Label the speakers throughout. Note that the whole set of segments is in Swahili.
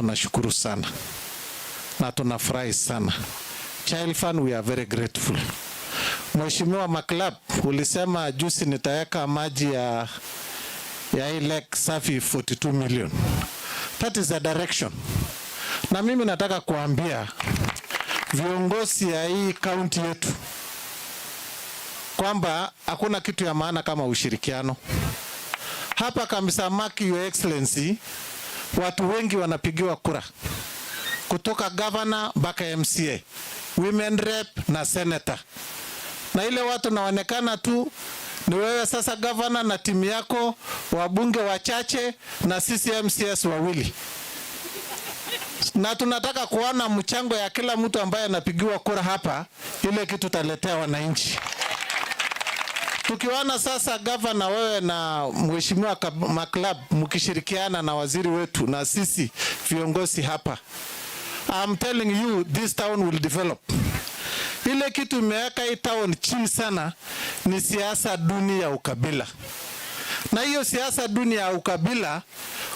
Speaker 1: Tunashukuru sana na tunafurahi sana. Child Fund, we are very grateful. Mheshimiwa Maklab, ulisema juzi nitaweka maji ya lake safi 42 million. That is the direction. Na mimi nataka kuambia viongozi ya hii county yetu kwamba hakuna kitu ya maana kama ushirikiano. Hapa Kampi samaki, Your Excellency, watu wengi wanapigiwa kura kutoka governor mpaka MCA, women rep na senator. Na ile watu naonekana tu ni wewe sasa governor na timu yako, wabunge wachache na sisi MCS wawili. Na tunataka kuona mchango ya kila mtu ambaye anapigiwa kura hapa, ile kitu taletea wananchi. Tukiona sasa governor, wewe na Mheshimiwa Maklab mkishirikiana na waziri wetu na sisi viongozi hapa, I'm telling you this town will develop. Ile kitu imeweka hii town chini sana ni siasa duni ya ukabila. Na hiyo siasa duni ya ukabila,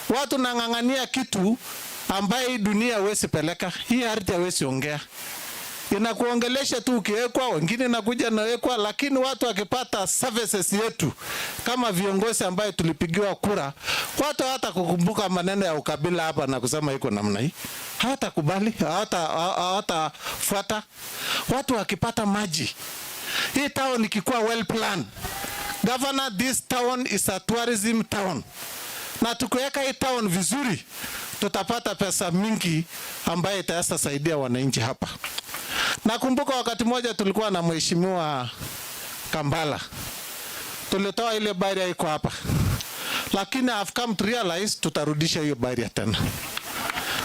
Speaker 1: watu nang'ang'ania kitu ambaye hii dunia hawezi peleka. Hii ardhi hawezi ongea. Inakuongelesha tu ukiwekwa, wengine nakuja na wekwa, lakini watu wakipata services yetu kama viongozi ambaye tulipigiwa kura, watu hata kukumbuka maneno ya ukabila hapa na kusema iko namna hii. Hata kubali, hata fuata. Watu wakipata maji, hii town ikikuwa well planned. Governor, this town is a tourism town. Na tukiweka hii town vizuri, tutapata pesa mingi ambaye itaweza saidia wananchi hapa. Nakumbuka wakati moja tulikuwa na Mheshimiwa Kambala. Tulitoa ile barrier iko hapa. Lakini I've come to realize tutarudisha hiyo barrier tena.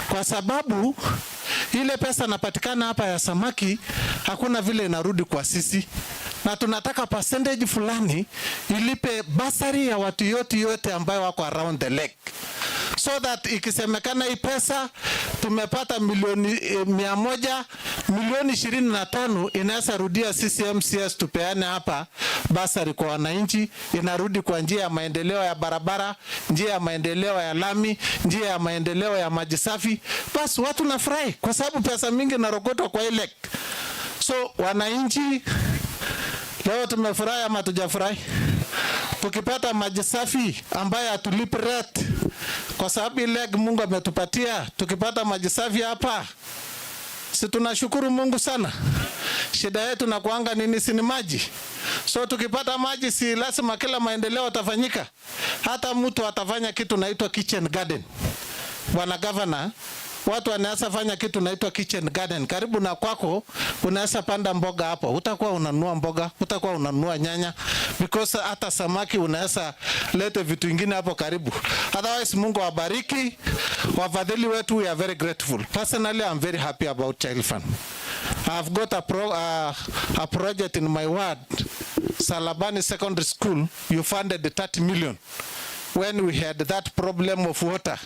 Speaker 1: Kwa sababu ile pesa napatikana hapa ya samaki hakuna vile inarudi kwa sisi. Na tunataka percentage fulani ilipe basari ya watu yote ambayo wako around the lake. So that ikisemekana hii pesa tumepata milioni 100, milioni 25 inaweza rudia sisi MCS tupeane hapa basari kwa wananchi, inarudi kwa njia ya maendeleo ya barabara, njia ya maendeleo ya lami, njia ya maendeleo ya maji safi. Basi watu nafurahi kwa sababu pesa mingi narokotwa kwa ile. So wananchi leo tumefurahi ama tujafurahi? Tukipata maji safi ambaye atulipi rate kwa sababu ile Mungu ametupatia, tukipata maji safi hapa, si tunashukuru Mungu sana. Shida yetu na kuanga nini? Si ni maji. So tukipata maji, si lazima kila maendeleo tafanyika. Hata mtu atafanya kitu naitwa kitchen garden. Bwana Governor, watu wanaweza fanya kitu naitwa kitchen garden. Karibu na kwako unaweza panda mboga hapo. Utakuwa unanunua mboga, utakuwa unanunua nyanya, because hata samaki unaweza lete vitu vingine hapo karibu. Otherwise, Mungu awabariki. Wafadhili wetu, we are very grateful. Personally, I'm very happy about Child Fund. I've got a project in my ward, Salabani Secondary School. You funded 30 million. When we had that problem of water,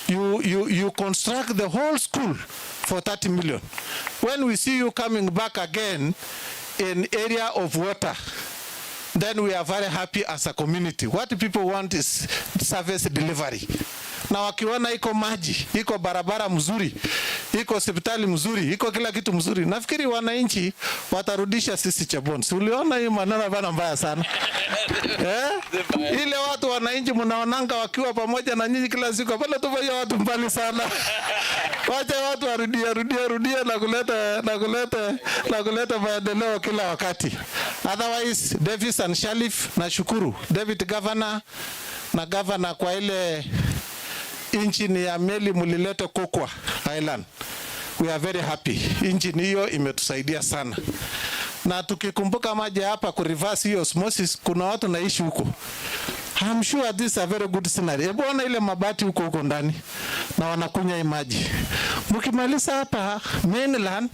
Speaker 1: you construct the whole school for 30 million. When we see you coming back again in area of water, then we are very happy as a community. What people want is service delivery. Na wakiona iko maji, iko barabara mzuri, iko hospitali mzuri, iko kila kitu mzuri, nafikiri wananchi watarudisha sisi Chebon. Uliona hii maneno bana mbaya sana. Ile watu wananchi mnaonanga wakiwa pamoja na nyinyi kila siku, pale tufanye watu mbali sana. Wacha watu warudia na kuleta maendeleo kila wakati. Otherwise, Davis and Shalif, nashukuru David Governor na Governor kwa ile injini ya meli mulilete Kokwa Island. We are very happy. Injini hiyo imetusaidia sana. Na tukikumbuka maji hapa ku reverse hiyo osmosis, kuna watu naishi huko. I'm sure this is a very good scenario. Hebu ona ile mabati huko ndani na wanakunya hii maji. Mkimaliza hapa mainland,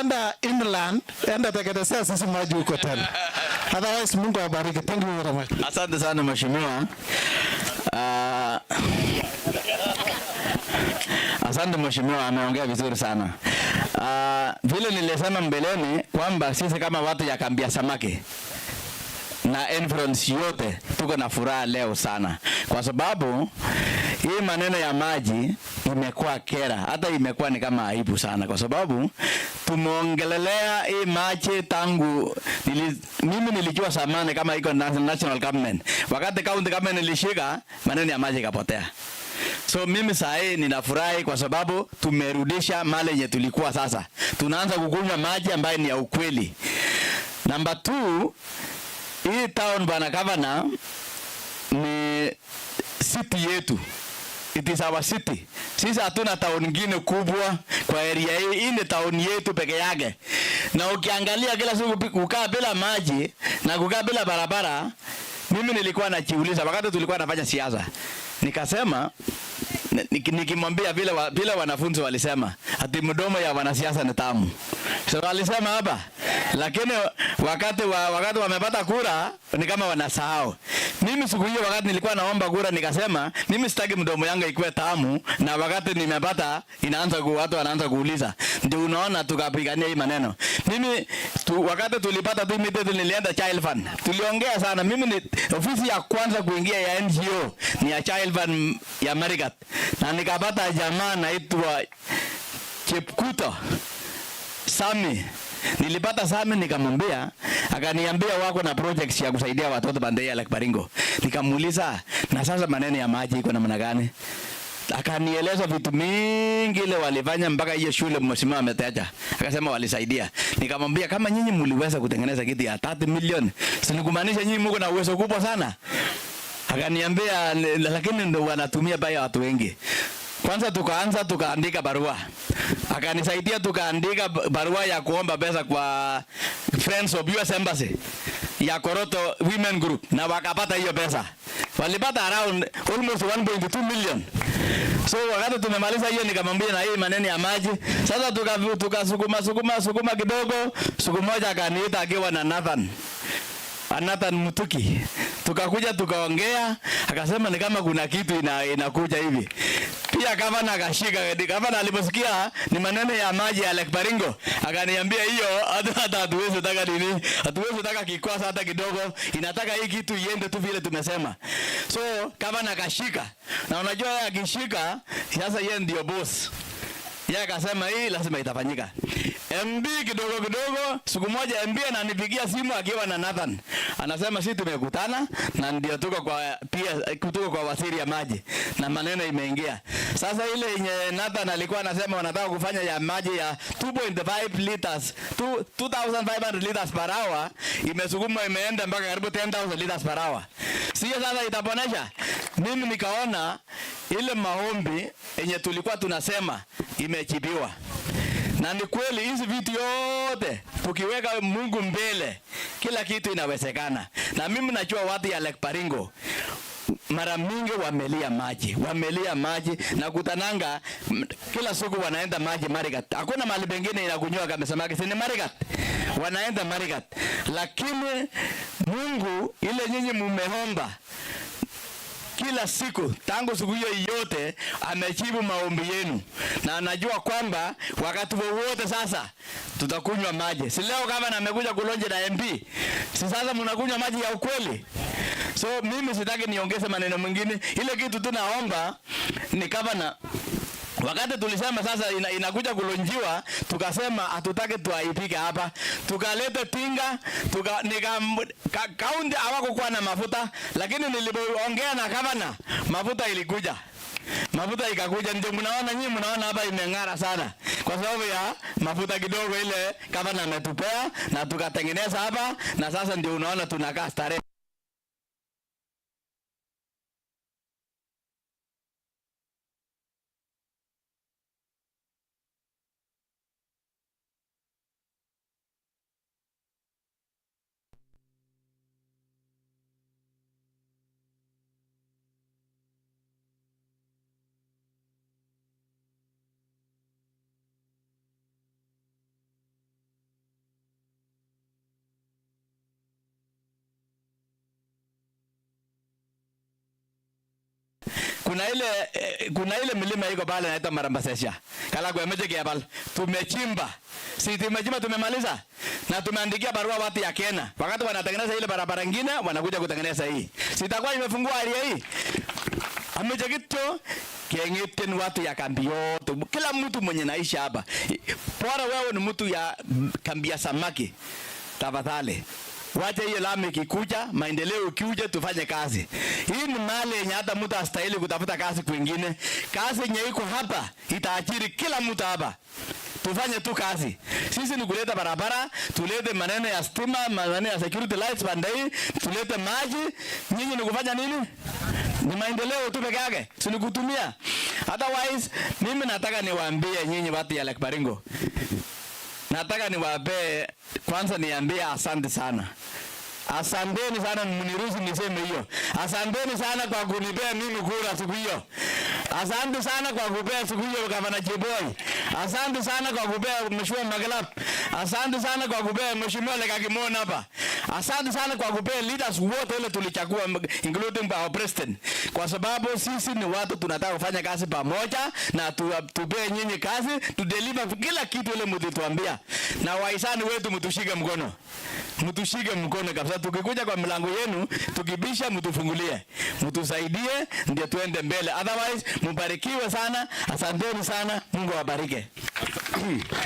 Speaker 1: enda inland, enda tekeleza sasa maji huko tena. Otherwise, Mungu awabariki. Thank you very much.
Speaker 2: Asante sana mheshimiwa. Asante mheshimiwa, ameongea vizuri sana. Vile nilisema mbeleni kwamba sisi kama watu ya Kampi samaki na influence yote tuko na furaha leo sana, kwa sababu hii maneno ya maji imekuwa kera, hata imekuwa ni kama aibu sana, kwa sababu tumeongelelea hii maji tangu mimi nilijua zamani kama iko national government. Wakati county government ilishika, maneno ya maji ikapotea. So mimi saa hii ninafurahi kwa sababu tumerudisha mali yenye tulikuwa sasa. Tunaanza kukunywa maji ambayo ni ya ukweli. Number 2, hii town bana governor ni city yetu. It is our city. Sisi hatuna town nyingine kubwa kwa area hii. Hii ni town yetu peke yake. Na ukiangalia kila siku kukaa bila maji na kukaa bila barabara, mimi nilikuwa najiuliza wakati tulikuwa nafanya siasa. Nikasema nikimwambia vile wanafunzi walisema ati mdomo ya wanasiasa ni tamu. So walisema hapa, lakini wakati wamepata kura ni kama wanasahau. Mimi siku hiyo wakati nilikuwa naomba kura nikasema mimi sitaki mdomo yangu ikuwe tamu, na wakati nimepata watu wanaanza kuuliza. Ndio unaona tukapigania hii maneno. Mimi wakati tulipata tu immediately nilienda child fund. Tuliongea sana. Mimi ni ofisi ya kwanza kuingia ya NGO ni ya child fund ya Marigat. Na nikapata jamaa anaitwa Chepkuto Sami. Nilipata Sami nikamwambia, akaniambia wako na projects ya kusaidia watoto bandei ya Lake Baringo. Nikamuuliza, na sasa maneno ya maji iko namna gani? Akanieleza vitu mingi ile walifanya mpaka hiyo shule mheshimiwa ametaja. Akasema walisaidia. Nikamwambia kama nyinyi mliweza kutengeneza kitu ya 30 milioni, si nikumaanisha nyinyi mko na uwezo kubwa sana. Akaniambia lakini ndio wanatumia baya watu wengi. Kwanza tukaandika barua. Akanisaidia tukaandika barua ya kuomba pesa kwa Friends of US Embassy ya Koroto Women Group, na wakapata hiyo pesa. Walipata around almost 1.2 million. So wakati tumemaliza hiyo nikamwambia na hii maneno ya maji. Sasa tukasukuma kidogo. Siku moja akaniita akiwa na Nathan Mutuki. Tukakuja tukaongea, akasema ni kama kuna kitu inakuja hivi. Pia kama nakashika, kama aliposikia ni maneno ya maji ya Lake Baringo, akaniambia hiyo hata hatuwezi taka nini? Hatuwezi taka kikwasa hata kidogo. Inataka hii kitu iende tu vile tumesema. So kama nakashika, na unajua yeye akishika, sasa yeye ndio boss. Yeye akasema hii lazima itafanyika. MB kidogo, siku moja MB ananipigia simu akiwa na Nathan. Anasema sisi tumekutana na ndio tuko kwa waziri ya maji na maneno imeingia. Sasa ile yenye Nathan alikuwa anasema wanataka kufanya ya maji ya 2.5 liters, 2500 liters per hour, imesukuma imeenda mpaka karibu 10,000 liters per hour. Sio sasa itaponesha. Mimi nikaona ile maombi yenye tulikuwa tunasema imejibiwa. Na ni kweli hizi vitu yote tukiweka Mungu mbele, kila kitu inawezekana. Na mimi najua watu ya Lake Baringo mara mingi wamelia maji na kutananga kila siku wanaenda maji Marigat. Hakuna mahali pengine inakunywa kama samaki, si ni Marigat. Wanaenda Marigat. Lakini Mungu ile nyinyi mumeomba kila siku tangu siku hiyo yote amejibu maombi yenu, na anajua kwamba wakati wowote sasa tutakunywa maji. Si leo kama amekuja kulonje na MP, si sasa mnakunywa maji ya ukweli. So mimi sitaki niongeze maneno mengine. Ile kitu tunaomba ni kama wakati tulisema sasa inakuja kulonjiwa, tukasema hatutaki tuaipike hapa. Tukaleta tinga, kaunti hawakuwa na mafuta, lakini nilipoongea na gavana, mafuta ilikuja. Mafuta ikakuja, ndio mnaona hapa imeng'ara sana. Kwa sababu ya mafuta kidogo ile gavana ametupea na tukatengeneza hapa, na sasa ndio unaona tunakaa starehe. Kuna ile milima iko pale inaitwa Marambasesha. Kala kwa mje kiabal. Tumechimba. Si tumechimba tumemaliza. Na tumeandikia barua watu ya Kenya. Wakati wanatengeneza ile barabara nyingine, wanakuja kutengeneza hii. Sitakuwa imefungua area hii. Ameja kityo kengeten watu ya Kampi yote. Kila mtu mwenye naishi hapa. Bora wewe ni mtu ya Kampi ya samaki. Tafadhali. Wacha hiyo lami ikikuja, maendeleo ikikuja tufanye kazi. Hii ni mali yenye hata mtu astahili kutafuta kazi kwingine. Kazi yenye iko hapa itaajiri kila mtu hapa. Tufanye tu kazi. Sisi ni kuleta barabara, tulete maneno ya stima, maneno ya security lights bandai, tulete maji. Nyinyi ni kufanya nini? Ni maendeleo tu peke yake. Si ni kutumia. Otherwise, mimi nataka niwaambie nyinyi watu ya Lake Baringo. Nataka niwaambie kwanza niambie asante sana. Asanteni sana, mniruhusu niseme hiyo. Asanteni sana kwa kunipea mimi kura siku hiyo. Asante sana kwa kupea siku hiyo Gavana Cheboy. Asante sana kwa kupea Mheshimiwa Maglap. Asante sana kwa kupea Mheshimiwa Lekakimona hapa. Asante sana kwa kupea leaders wote wale tulichagua including our president. Kwa sababu sisi ni watu tunataka kufanya kazi pamoja na tupee nyinyi kazi, tu deliver kila kitu ile mlituambia. Na wahisani wetu mtushike mkono. Mtushike mkono kabisa. Tukikuja kwa milango yenu, tukibisha mtufungulie. Mtusaidie ndio tuende mbele. Otherwise, mbarikiwe sana. Asanteni sana. Mungu awabariki.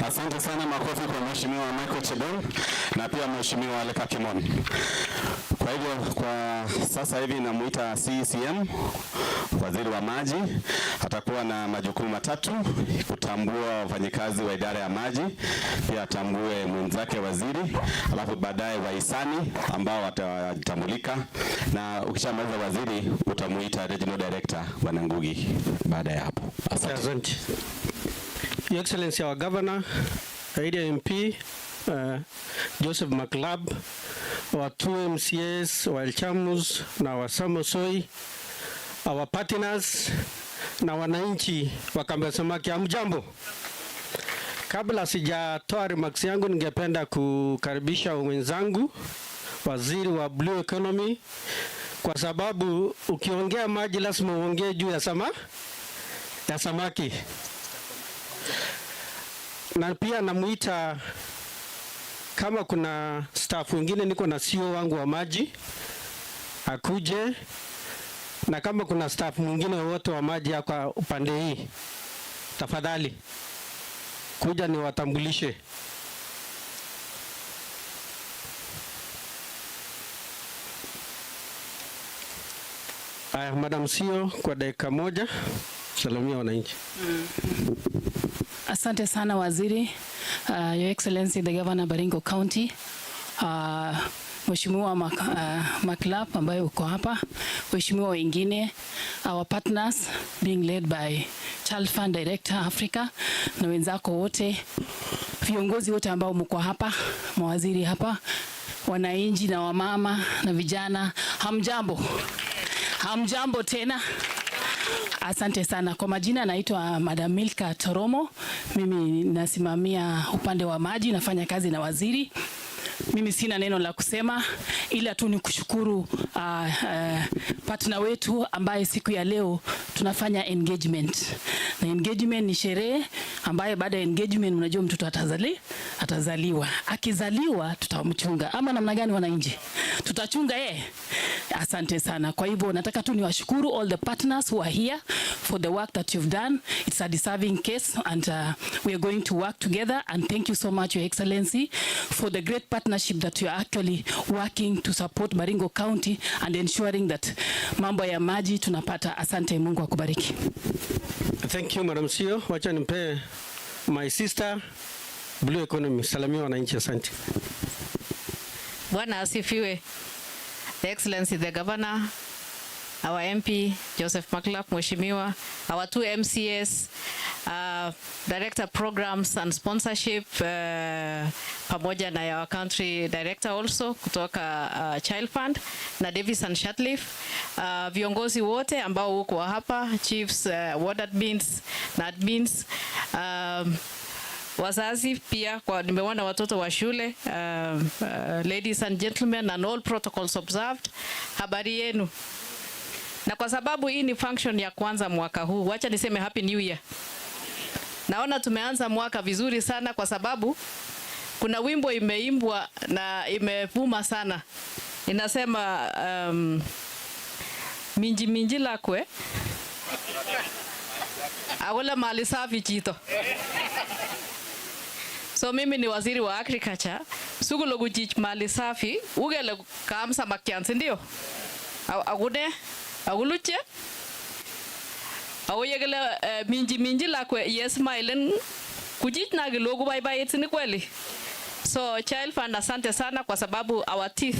Speaker 3: Asante sana, makofi kwa Mheshimiwa Michael Chebon na pia Mheshimiwa Lekakimona. Kwa hivyo kwa sasa hivi namuita CCM, waziri wa maji. Atakuwa na majukumu matatu: kutambua wafanyikazi wa idara ya maji, pia atambue mwenzake waziri, alafu baadaye wahisani ambao watatambulika, na ukishamaliza waziri utamuita regional director Bwana Ngugi baada ya hapo.
Speaker 4: Asante. Your Excellency, our Governor, area MP, Joseph Maglab, our 2 MCAs, our Elchamus, na our Samosoi, our partners, na wananchi wa Kampi ya samaki, hamjambo. Kabla sijatoa remarks yangu, ningependa kukaribisha wenzangu waziri wa Blue Economy, kwa sababu ukiongea maji lazima uongee juu ya samaki. Na pia namuita, kama kuna staff wengine, niko na CEO wangu wa maji akuje, na kama kuna staff mwingine wote wa maji kwa upande hii, tafadhali kuja ni watambulishe. Aya, Madam CEO, kwa dakika moja salamia wananchi.
Speaker 5: Asante sana waziri, Your Excellency the Governor Baringo County, Mheshimiwa Maglap ambaye uko hapa, Mheshimiwa wengine, our partners being led by Child Fund Director Africa, na wenzako wote, viongozi wote ambao mko hapa, mawaziri hapa, wananchi na wamama na vijana, hamjambo. Hamjambo tena. Asante sana. Kwa majina naitwa Madam Milka Toromo. Mimi nasimamia upande wa maji, nafanya kazi na waziri. Mimi sina neno la kusema, ila tu ni kushukuru partner wetu ambaye siku ya leo tunafanya engagement. Na engagement ni sherehe ambaye baada ya engagement unajua mtoto atazaliwa. Akizaliwa tutamchunga. Ama namna gani wananchi? Tutachunga yeye. Asante sana. Kwa hivyo nataka tu niwashukuru all the partners who are here for the work that you've done. It's a deserving case and we are going to work together, and thank you so much, Your Excellency, for the great partnership that you are actually working to support Baringo County and ensuring that mambo ya maji tunapata. Asante, Mungu akubariki.
Speaker 4: Thank you, Madam CEO. Wacha nimpe my sister Blue Economy. Salamia wananchi. Asante.
Speaker 6: Bwana asifiwe. The Excellency the Governor, our MP Joseph Maglap, Mheshimiwa, our 2 MCAs, Director Programs and Sponsorship, pamoja na our country director also kutoka Child Fund, na Davis and Shatliff, viongozi wote ambao uko hapa, chiefs, ward admins na admins, wazazi pia, kwa nimeona watoto wa shule, ladies and gentlemen and all protocols observed. Habari yenu. Na kwa sababu hii ni function ya kwanza mwaka huu, wacha niseme happy new year. Naona tumeanza mwaka vizuri sana, kwa sababu kuna wimbo imeimbwa na imevuma sana. Inasema minji lakwe Akole mali safi chito. So mimi ni waziri wa agriculture. Sugulo kujich mali safi. Ugele kaam samakian, sindio? Agune? Aguluche? Awuyegele minji lakwe yes mailen kujich na gilogu bye bye ni kweli. So child fund, asante sana kwa sababu our teeth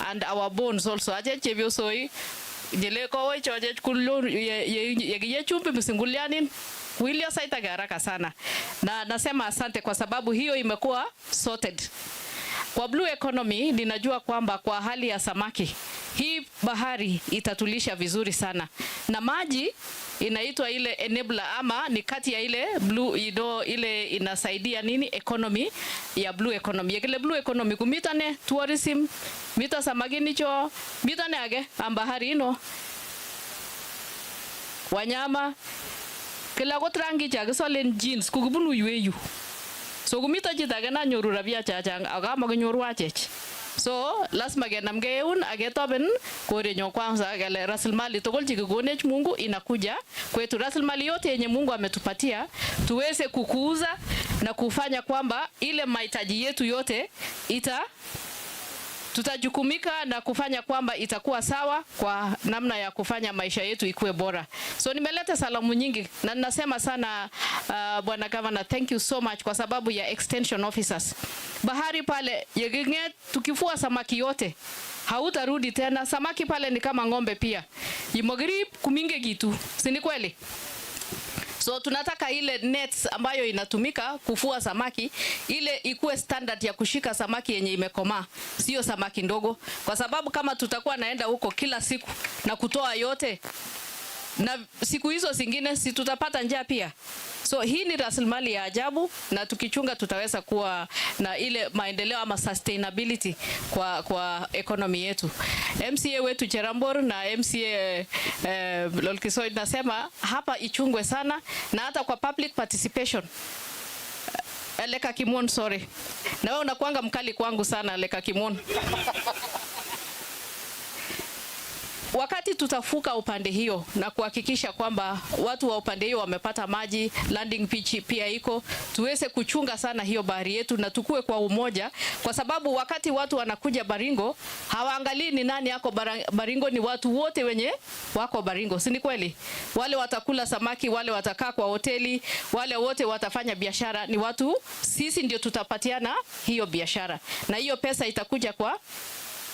Speaker 6: and our bones also aje chevyo soi jele ko we choje kullu ye chumbi msingulianin William saita haraka sana. Na nasema asante kwa sababu hiyo imekuwa sorted. Kwa blue economy ninajua kwamba kwa hali ya samaki hii bahari itatulisha vizuri sana. Na maji inaitwa ile enabler ama ni kati ya ile blue ile inasaidia nini economy ya blue economy. Ile blue economy kumitane tourism, mita samaki nicho, mitane age ambahari ino. Wanyama kila ko trangi cha solen jeans kukubunu yueyu. So kumita chita kena nyoru rabia chachang aga maginyoru achech. So lazima kenamge eun agetoben korenyo kwanza gale rasilimali tokol chikikoonech Mungu inakuja kwetu. Rasilimali yote yenye Mungu ametupatia tuweze kukuuza na kufanya kwamba ile mahitaji yetu yote tutajukumika na kufanya kwamba itakuwa sawa kwa namna ya kufanya maisha yetu ikuwe bora. So nimeleta salamu nyingi na ninasema sana Bwana Governor, thank you so much kwa sababu ya extension officers. Bahari pale yegenge tukifua samaki yote hautarudi tena. Samaki pale ni kama ng'ombe pia. Yimogiri kuminge gitu. Si ni kweli? So tunataka ile nets ambayo inatumika kufua samaki ile ikuwe standard ya kushika samaki yenye imekomaa, sio samaki ndogo, kwa sababu kama tutakuwa naenda huko kila siku na kutoa yote na siku hizo zingine si tutapata njaa pia. So hii ni rasilimali ya ajabu na tukichunga tutaweza kuwa na ile maendeleo ama sustainability kwa economy yetu. MCA wetu Cherambor na MCA Lolkisoid nasema hapa ichungwe sana na hata kwa public participation. Leka Kimon, sorry. Na wewe unakuanga mkali kwangu sana Leka Kimon. Wakati tutafuka upande hiyo na kuhakikisha kwamba watu wa upande hiyo wamepata maji, landing pitch pia iko, tuweze kuchunga sana hiyo bahari yetu na tukue kwa umoja, kwa sababu wakati watu wanakuja Baringo hawaangalii ni nani yako Baringo, ni watu wote wenye wako Baringo, si ni kweli? Wale watakula samaki, wale watakaa kwa hoteli, wale wote watafanya biashara, ni watu, sisi ndio tutapatiana hiyo biashara na hiyo pesa itakuja kwa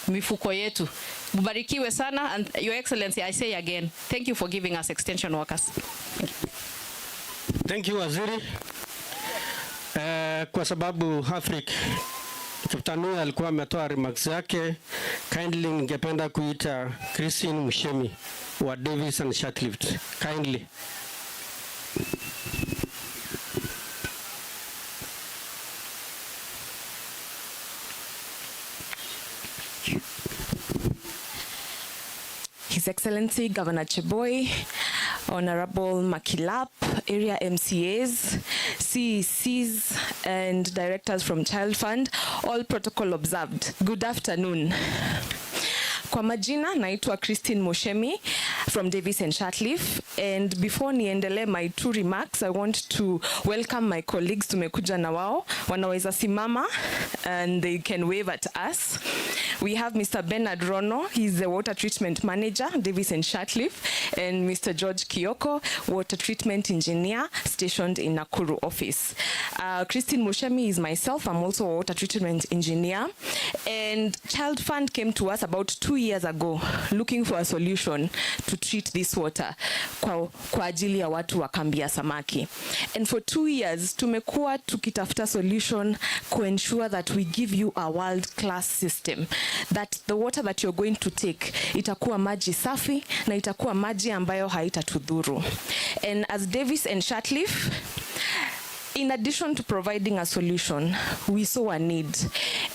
Speaker 6: mifuko yetu. Mubarikiwe sana, and Your Excellency, I say again, thank you for giving us extension workers.
Speaker 4: Thank you waziri. Kwa sababu Afrika Kaptanu alikuwa ametoa remarks zake, kindly ningependa kuita Christine Mushemi wa Davis and Shortlift. Kindly.
Speaker 7: His Excellency Governor Cheboy, Honorable Makilap, area MCAs, CECs, and directors from Child Fund, all protocol observed. Good afternoon. Kwa majina naitwa Christine Moshemi from Davis and Shortleaf, and before niendele my two remarks, I want to welcome my colleagues. Tumekuja na wao, wanaweza simama and they can wave at us. We have Mr. Bernard Rono, he's the water treatment manager, Davis and Shortleaf, and Mr. George Kioko, water treatment engineer stationed in Nakuru office. Christine Moshemi is myself, I'm also a water treatment engineer, and Child Fund came to us about 2 years ago looking for a solution to treat this water kwa ajili ya watu wa kambi ya samaki. And for 2 years tumekuwa tukitafuta solution to ensure that we give you a world-class system, that the water that you're going to take itakuwa maji safi na itakuwa maji ambayo haitatudhuru. And as Davis and Shortleaf, in addition to providing a solution, we saw a need,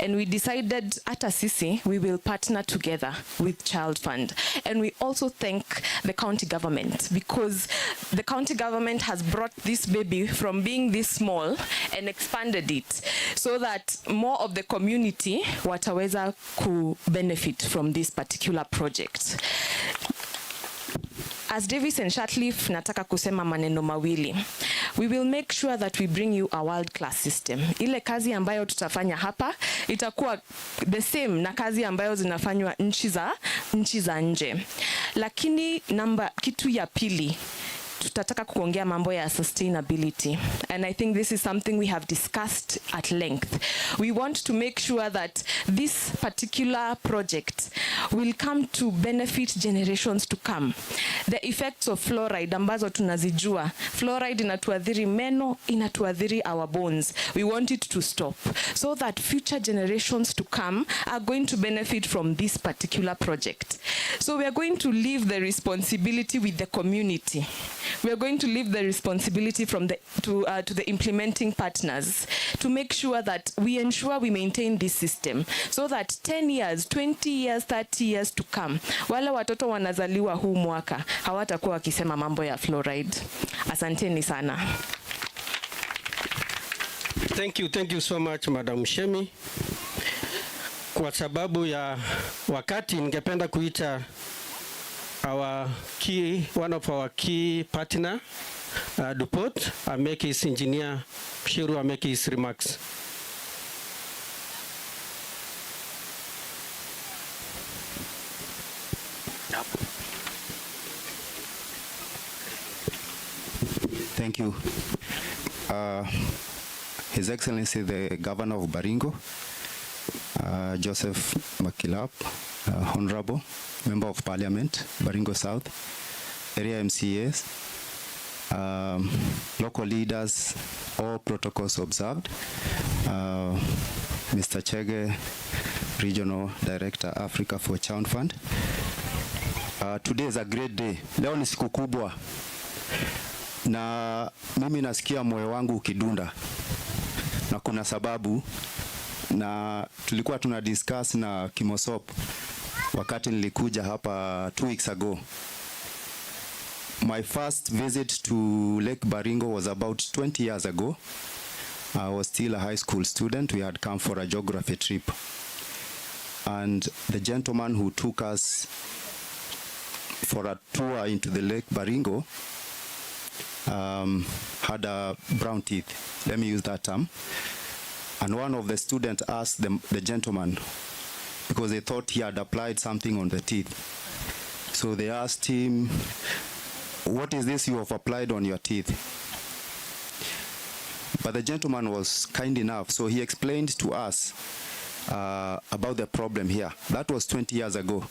Speaker 7: and we decided at Assisi we will partner together with Child Fund. And we also thank the county government, because the county government has brought this baby from being this small and expanded it so that more of the community wataweza ku benefit from this particular project. as Davis and Shatleaf, nataka kusema maneno mawili. We will make sure that we bring you a world-class system. Ile kazi ambayo tutafanya hapa itakuwa the same na kazi ambayo zinafanywa nchi za nje. Lakini kitu ya pili, tutataka kuongea mambo ya sustainability, and I think this is something we have discussed at length. We want to make sure that this particular project will come to benefit generations to come. The effects of fluoride ambazo tunazijua, fluoride inatuadhiri meno, inatuadhiri our bones. We want it to stop so that future generations to come are going to benefit from this particular project. So we are going to leave the responsibility with the community. We are going to leave the responsibility to the implementing partners to make sure that we ensure we maintain this system so that 10 years, 20 years, 30 years to come, wale watoto wanazaliwa huu mwaka hawatakuwa wakisema mambo ya fluoride. Asanteni sana.
Speaker 4: Thank you so much, Madam Shemi. Kwa sababu ya wakati, ningependa kuita one of our key partner, Dupont, make his engineer Shiru make his remarks.
Speaker 8: Thank you. His Excellency the Governor of Baringo, Joseph Makilap, Honorable Member of Parliament, Baringo South, area MCAs, local leaders, all protocols observed. Mr. Chege, Regional Director, Africa for Child Fund. Today is a great day. Leo ni siku kubwa. Na mimi nasikia moyo wangu ukidunda. Na kuna sababu, na tulikuwa tunadiscuss na Kimosop wakati nilikuja hapa 2 weeks ago. My first visit to Lake Baringo was about 20 years ago. I was still a high school student. We had come for a geography trip. And the gentleman who took us for a tour into the Lake Baringo had a brown teeth. Let me use that term. And one of the students asked the gentleman, because they thought he had applied something on the teeth. So they asked him, "What is this you have applied on your teeth?" But the gentleman was kind enough, so he explained to us about the problem here. That was 20 years ago.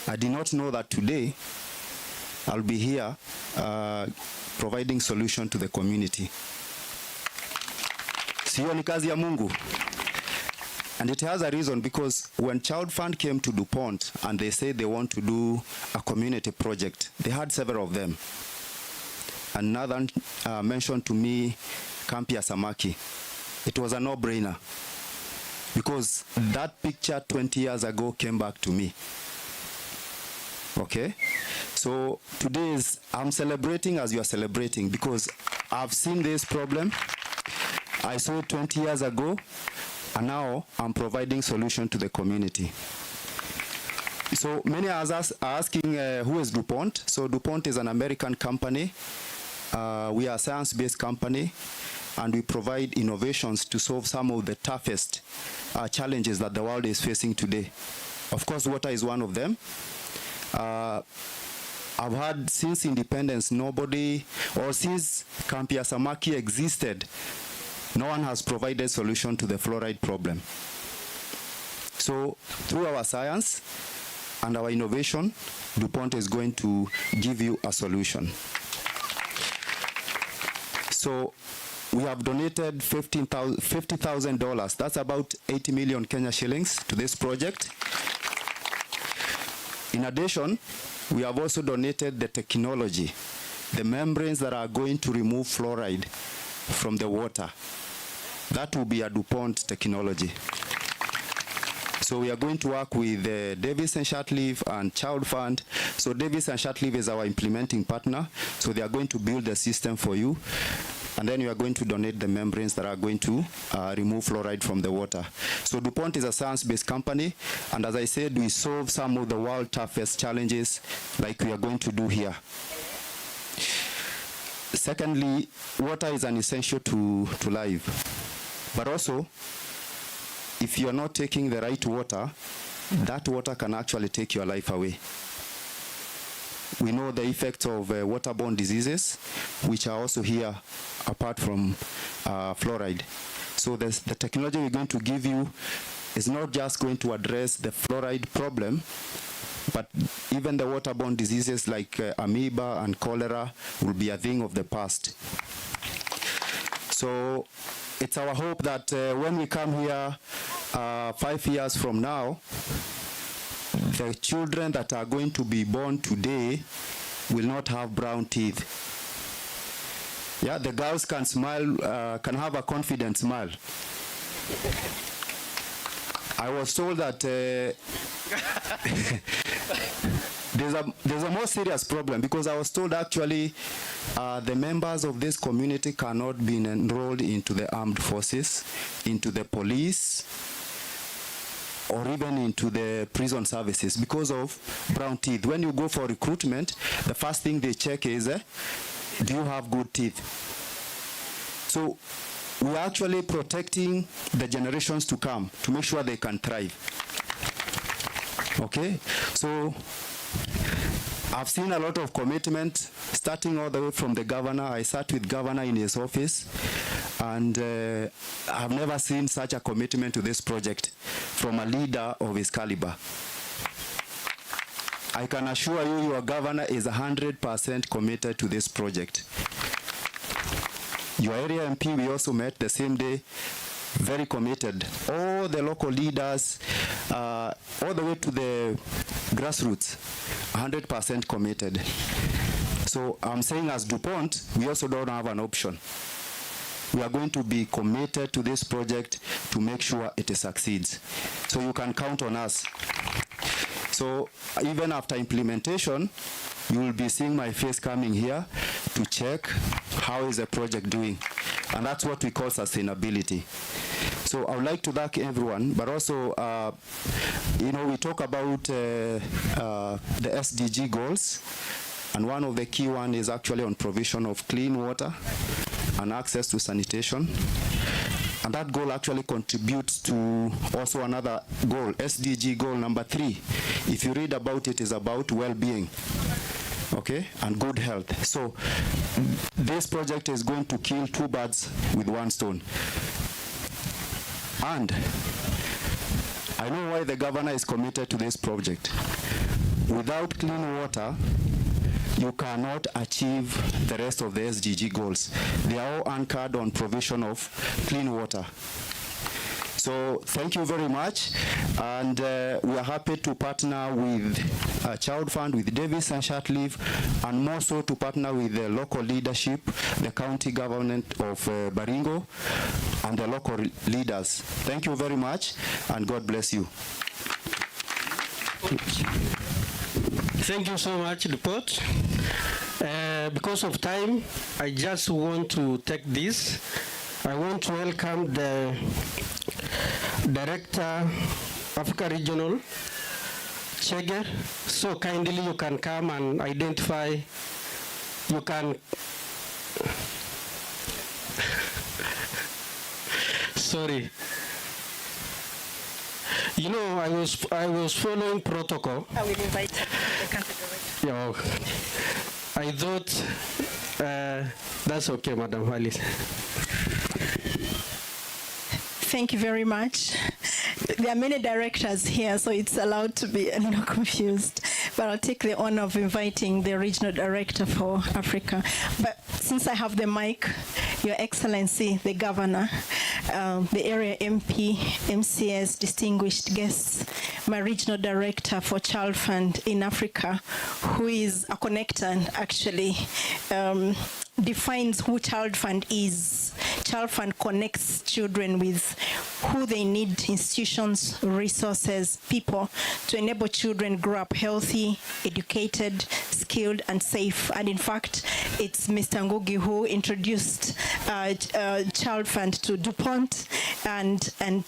Speaker 8: I did not know that today I'll be here providing solution to the community. Sio ni kazi ya Mungu. And it has a reason, because when Child Fund came to Dupont and they said they want to do a community project, they had several of them. Another mentioned to me Kampi samaki. It was a no-brainer, because that picture 20 years ago came back to me. Okay? So today I'm celebrating as you are celebrating, because I've seen this problem. I saw it 20 years ago, and now I'm providing solution to the community. So many are asking who is Dupont. So Dupont is an American company. We are a science-based company, and we provide innovations to solve some of the toughest challenges that the world is facing today. Of course, water is one of them. I've had since independence, nobody, or since Kampi samaki existed, no one has provided solution to the fluoride problem. So through our science and our innovation, Dupont is going to give you a solution. So we have donated $50,000. That's about 80 million Kenya shillings to this project. In addition, we have also donated the technology, the membranes that are going to remove fluoride from the water. That will be a Dupont technology. So we are going to work with Davis and Shatleaf and Child Fund. So Davis and Shatleaf is our implementing partner. So they are going to build the system for you. and then we are going to donate the membranes that are going to remove fluoride from the water. So Dupont is a science-based company, and as I said, we solve some of the world's toughest challenges like we are going to do here. Secondly, water is an essential to life, but also if you are not taking the right water, that water can actually take your life away. We know the effects of waterborne diseases, which are also here apart from fluoride. So the technology we're going to give you is not just going to address the fluoride problem, but even the waterborne diseases like amoeba and cholera will be a thing of the past. So it's our hope that when we come here 5 years from now, the children that are going to be born today will not have brown teeth. Yeah, the girls can smile, can have a confident smile. I was told that there's a more serious problem, because I was told actually the members of this community cannot be enrolled into the armed forces, into the police, or even into the prison services because of brown teeth. When you go for recruitment, the first thing they check is, do you have good teeth? So we're actually protecting the generations to come to make sure they can thrive. Okay, so I've seen a lot of commitment starting all the way from the governor. I sat with governor in his office, and I've never seen such a commitment to this project from a leader of his caliber. I can assure you, your governor is 100% committed to this project. Your area MP, we also met the same day, very committed. All the local leaders, all the way to the grassroots, 100% committed. So I'm saying as Dupont, we also don't have an option. We are going to be committed to this project to make sure it succeeds. So you can count on us. So even after implementation, you will be seeing my face coming here to check how is the project doing. And that's what we call sustainability. So I would like to thank everyone, but also, we talk about the SDG goals, and one of the key one is actually on provision of clean water and access to sanitation. And that goal actually contributes to also another goal, SDG goal number 3. If you read about it, is about well-being, okay, and good health. So this project is going to kill 2 birds with 1 stone. And I know why the governor is committed to this project. Without clean water, you cannot achieve the rest of the SDG goals. They are all anchored on provision of clean water. So thank you very much, and we are happy to partner with Child Fund, with Davis and Shatleaf, and more so to partner with the local leadership, the county government of Baringo, and the local leaders. Thank you very much, and God bless you.
Speaker 4: Thank you so much, Dupont. Because of time, I just want to take this. I want to welcome the Director, Africa Regional, Chege. So kindly you can come and identify. You can. Sorry. You know, I was following protocol.
Speaker 9: I will invite the country director.
Speaker 4: Yeah, I thought that's okay, Madam Alice.
Speaker 9: Thank you very much. There are many directors here, so it's allowed to be a little confused. But I'll take the honor of inviting the Regional Director for Africa. But since I have the mic, Your Excellency, the Governor, the Area MP, MCS, distinguished guests, my Regional Director for Child Fund in Africa, who is a connector and actually defines who Child Fund is. Child Fund connects children with who they need, institutions, resources, people, to enable children grow up healthy, educated, skilled and safe. And in fact, it's Mr. Ngugi who introduced Child Fund to Dupont and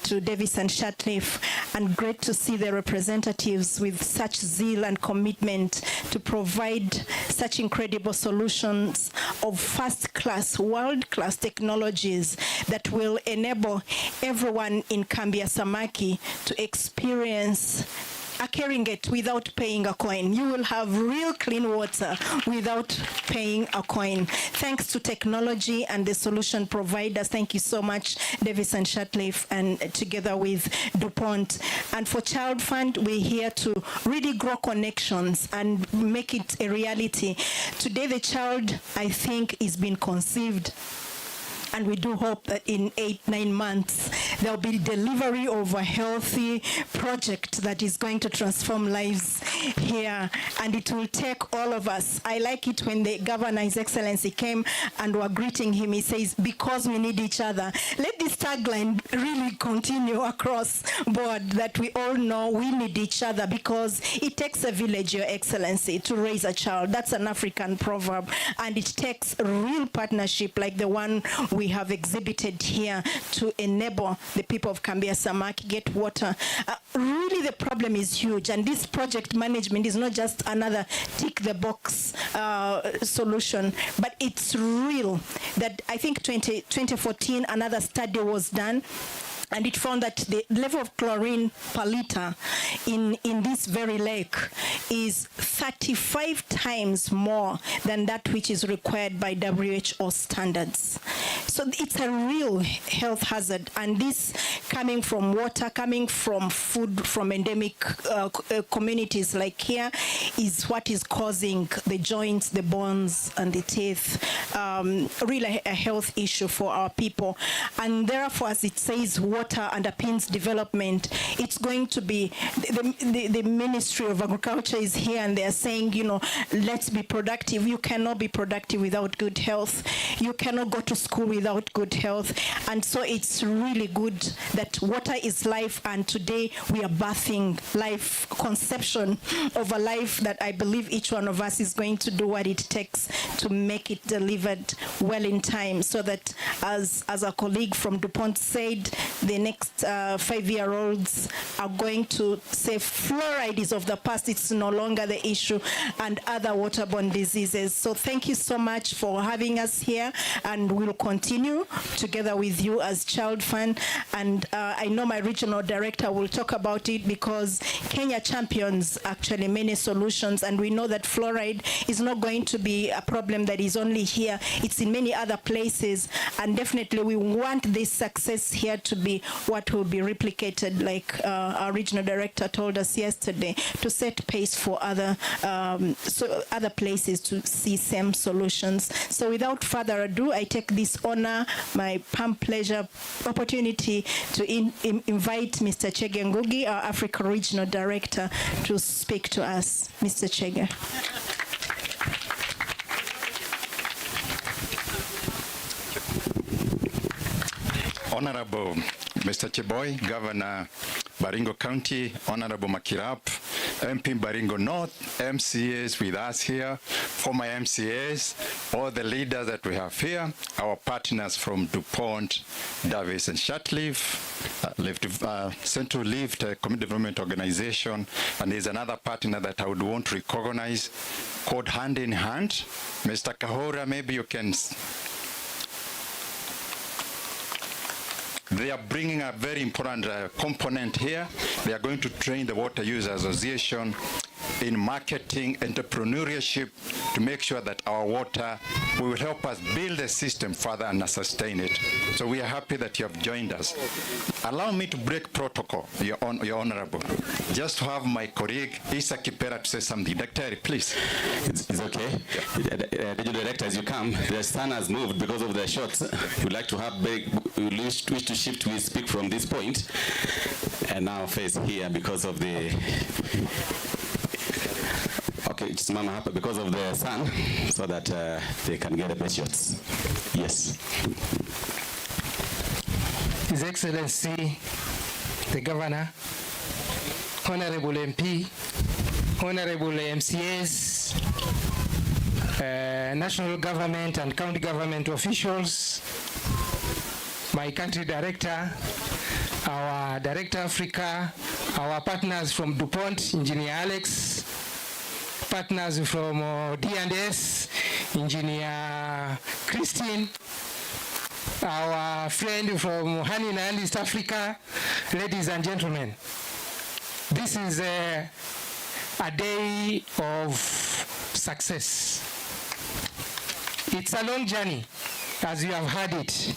Speaker 9: to Davis and Shatliff. And great to see the representatives with such zeal and commitment to provide such incredible solutions of first-class, world-class technologies that will enable everyone in Kampi samaki to experience a Keringet without paying a coin. You will have real clean water without paying a coin. Thanks to technology and the solution providers. Thank you so much, Davis and Shatliff, and together with Dupont. And for Child Fund, we're here to really grow connections and make it a reality. Today, the child, I think, is being conceived. And we do hope that in 8-9 months, there'll be delivery of a healthy project that is going to transform lives here. And it will take all of us. I like it when the governor, His Excellency, came and were greeting him. He says, because we need each other. Let this tagline really continue across board, that we all know we need each other, because it takes a village, Your Excellency, to raise a child. That's an African proverb. And it takes a real partnership like the one we have exhibited here to enable the people of Kampi samaki get water. Really, the problem is huge, and this project management is not just another tick-the-box solution, but it's real. That I think 2014, another study was done, and it found that the level of chlorine per liter in this very lake is 35 times more than that which is required by WHO standards. So it's a real health hazard, and this coming from water, coming from food, from endemic communities like here, is what is causing the joints, the bones, and the teeth. Really a health issue for our people. And therefore, as it says, water underpins development. It's going to be, the Ministry of Agriculture is here, and they're saying, you know, let's be productive. You cannot be productive without good health. You cannot go to school without good health. And so it's really good that water is life, and today we are birthing life, conception of a life that I believe each one of us is going to do what it takes to make it delivered well in time, so that as our colleague from Dupont said, the next 5-year-olds are going to say fluoride is of the past, it's no longer the issue, and other waterborne diseases. So thank you so much for having us here, and we'll continue together with you as Child Fund. And I know my regional director will talk about it, because Kenya champions actually many solutions, and we know that fluoride is not going to be a problem that is only here, it's in many other places, and definitely we want this success here to be what will be replicated, like our regional director told us yesterday, to set pace for other places to see same solutions. So without further ado, I take this honor, my pleasure, opportunity to invite Mr. Chege Ngugi, our Africa Regional Director, to speak to us. Mr. Chege.
Speaker 10: Honorable Mr. Cheboy, Governor Baringo County, Honorable Makilap, MP Baringo North, MCAs with us here, former MCAs, all the leaders that we have here, our partners from Dupont, Davis and Shatliff, Central Lift Community Development Organization, and there's another partner that I would want to recognize called Hand in Hand. Mr. Kahora, maybe you can. They are bringing a very important component here. They are going to train the Water Users Association in marketing, entrepreneurship, to make sure that our water will help us build a system further and sustain it. So we are happy that you have joined us. Allow me to break protocol, Your Honorable. Just to have my colleague, Isa Kipera, to say something. Dr. please.
Speaker 3: It's okay. Regional Director, as you come, the sun has moved because of the shots. We'd like to have we wish to shift, we speak from this point, and now face here because of the it's Mama Hapa because of the sun, so that they can get the best shots. Yes.
Speaker 11: His Excellency, the Governor, Honorable MP, Honorable MCAs, national government and county government officials, my country director, our Director Africa, our partners from Dupont, Engineer Alex, partners from D&S, Engineer Christine, our friend from Honey and East Africa, ladies and gentlemen. This is a day of success. It's a long journey, as you have heard it,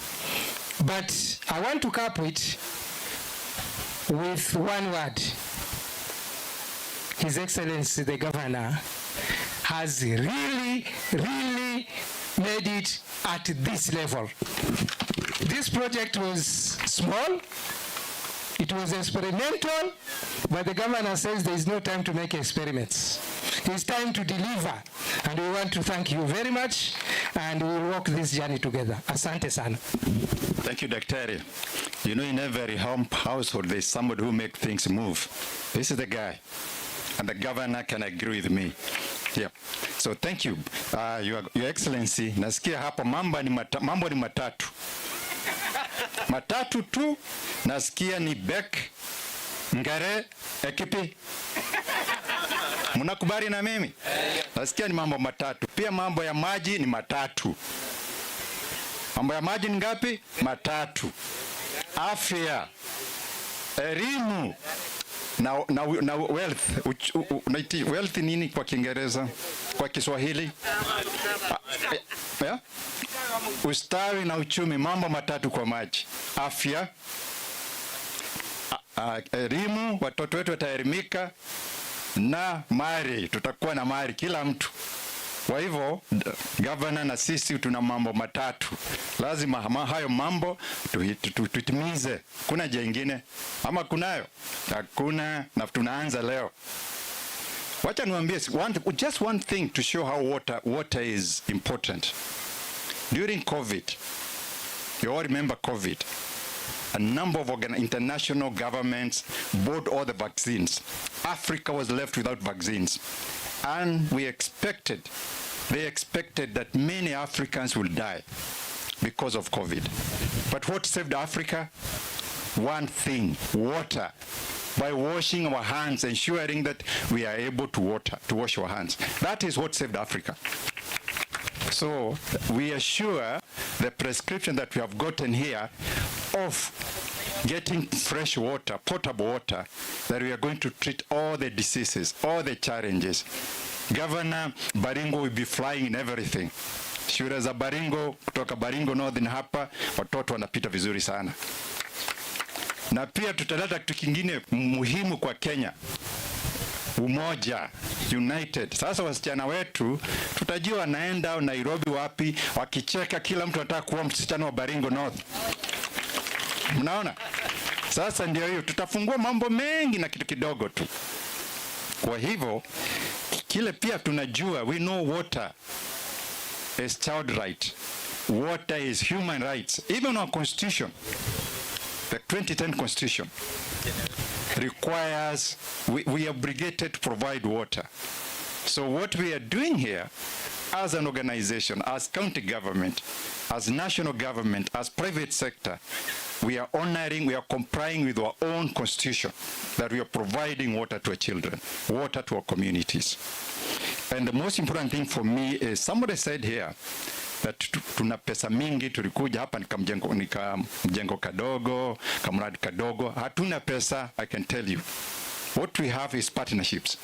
Speaker 11: but I want to cap it with one word. His Excellency the Governor has really made it at this level. This project was small, it was experimental, but the Governor says there is no time to make experiments. It's time to deliver, and we want to thank you very much, and we will walk this journey together. Asante sana.
Speaker 10: Thank you, Daktari. You know, in every household, there's somebody who makes things move. This is the guy, and the Governor can agree with me. Yeah. So thank you, Your Excellency. Nasikia hapa mambo ni matatu. Matatu tu, nasikia ni Beck, Ngare, Ekipi. Mnakubali na mimi? Nasikia ni mambo matatu. Pia mambo ya maji ni matatu. Mambo ya maji ni ngapi? Matatu. Afya, elimu na wealth. Wealth nini kwa Kiingereza? Kwa Kiswahili? Yeah? Ustawi na uchumi, mambo matatu kwa maji. Afya, elimu, watoto wetu wataelimika, na mali, tutakuwa na mali kila mtu. Kwa hivyo Governor na sisi tuna mambo matatu. Lazima hayo mambo tutimize. Kuna jengine ama kunayo? Hakuna, na tunaanza leo. Wacha niwaambie just one thing to show how water is important. During COVID, you all remember COVID, a number of international governments bought all the vaccines. Africa was left without vaccines. And they expected that many Africans will die because of COVID. But what saved Africa? One thing, water. By washing our hands, ensuring that we are able to wash our hands. That is what saved Africa. So we assure the prescription that we have gotten here of getting fresh water, potable water, that we are going to treat all the diseases, all the challenges. Governor Baringo will be flying in everything. Shule za Baringo, kutoka Baringo Northern hapa, watoto wanapita vizuri sana. Na pia tutaleta kitu kingine muhimu kwa Kenya. Umoja, united. Sasa wasichana wetu tutajua wanaenda Nairobi wapi, wakicheka kila mtu anataka kuwa msichana wa Baringo North. Mnaona? Sasa ndio hiyo, tutafungua mambo mengi na kitu kidogo tu. Kwa hivyo kile pia tunajua, we know water is child right. Water is human rights. Even our constitution, the 2010 constitution, requires, we are obligated to provide water. So what we are doing here as an organization, as county government, as national government, as private sector, we are honoring, we are complying with our own constitution, that we are providing water to our children, water to our communities. And the most important thing for me is, somebody said here that tuna pesa mingi, tulikuja hapa nikamjengo kadogo, kamradi kadogo. Hatuna pesa, I can tell you. What we have is partnerships.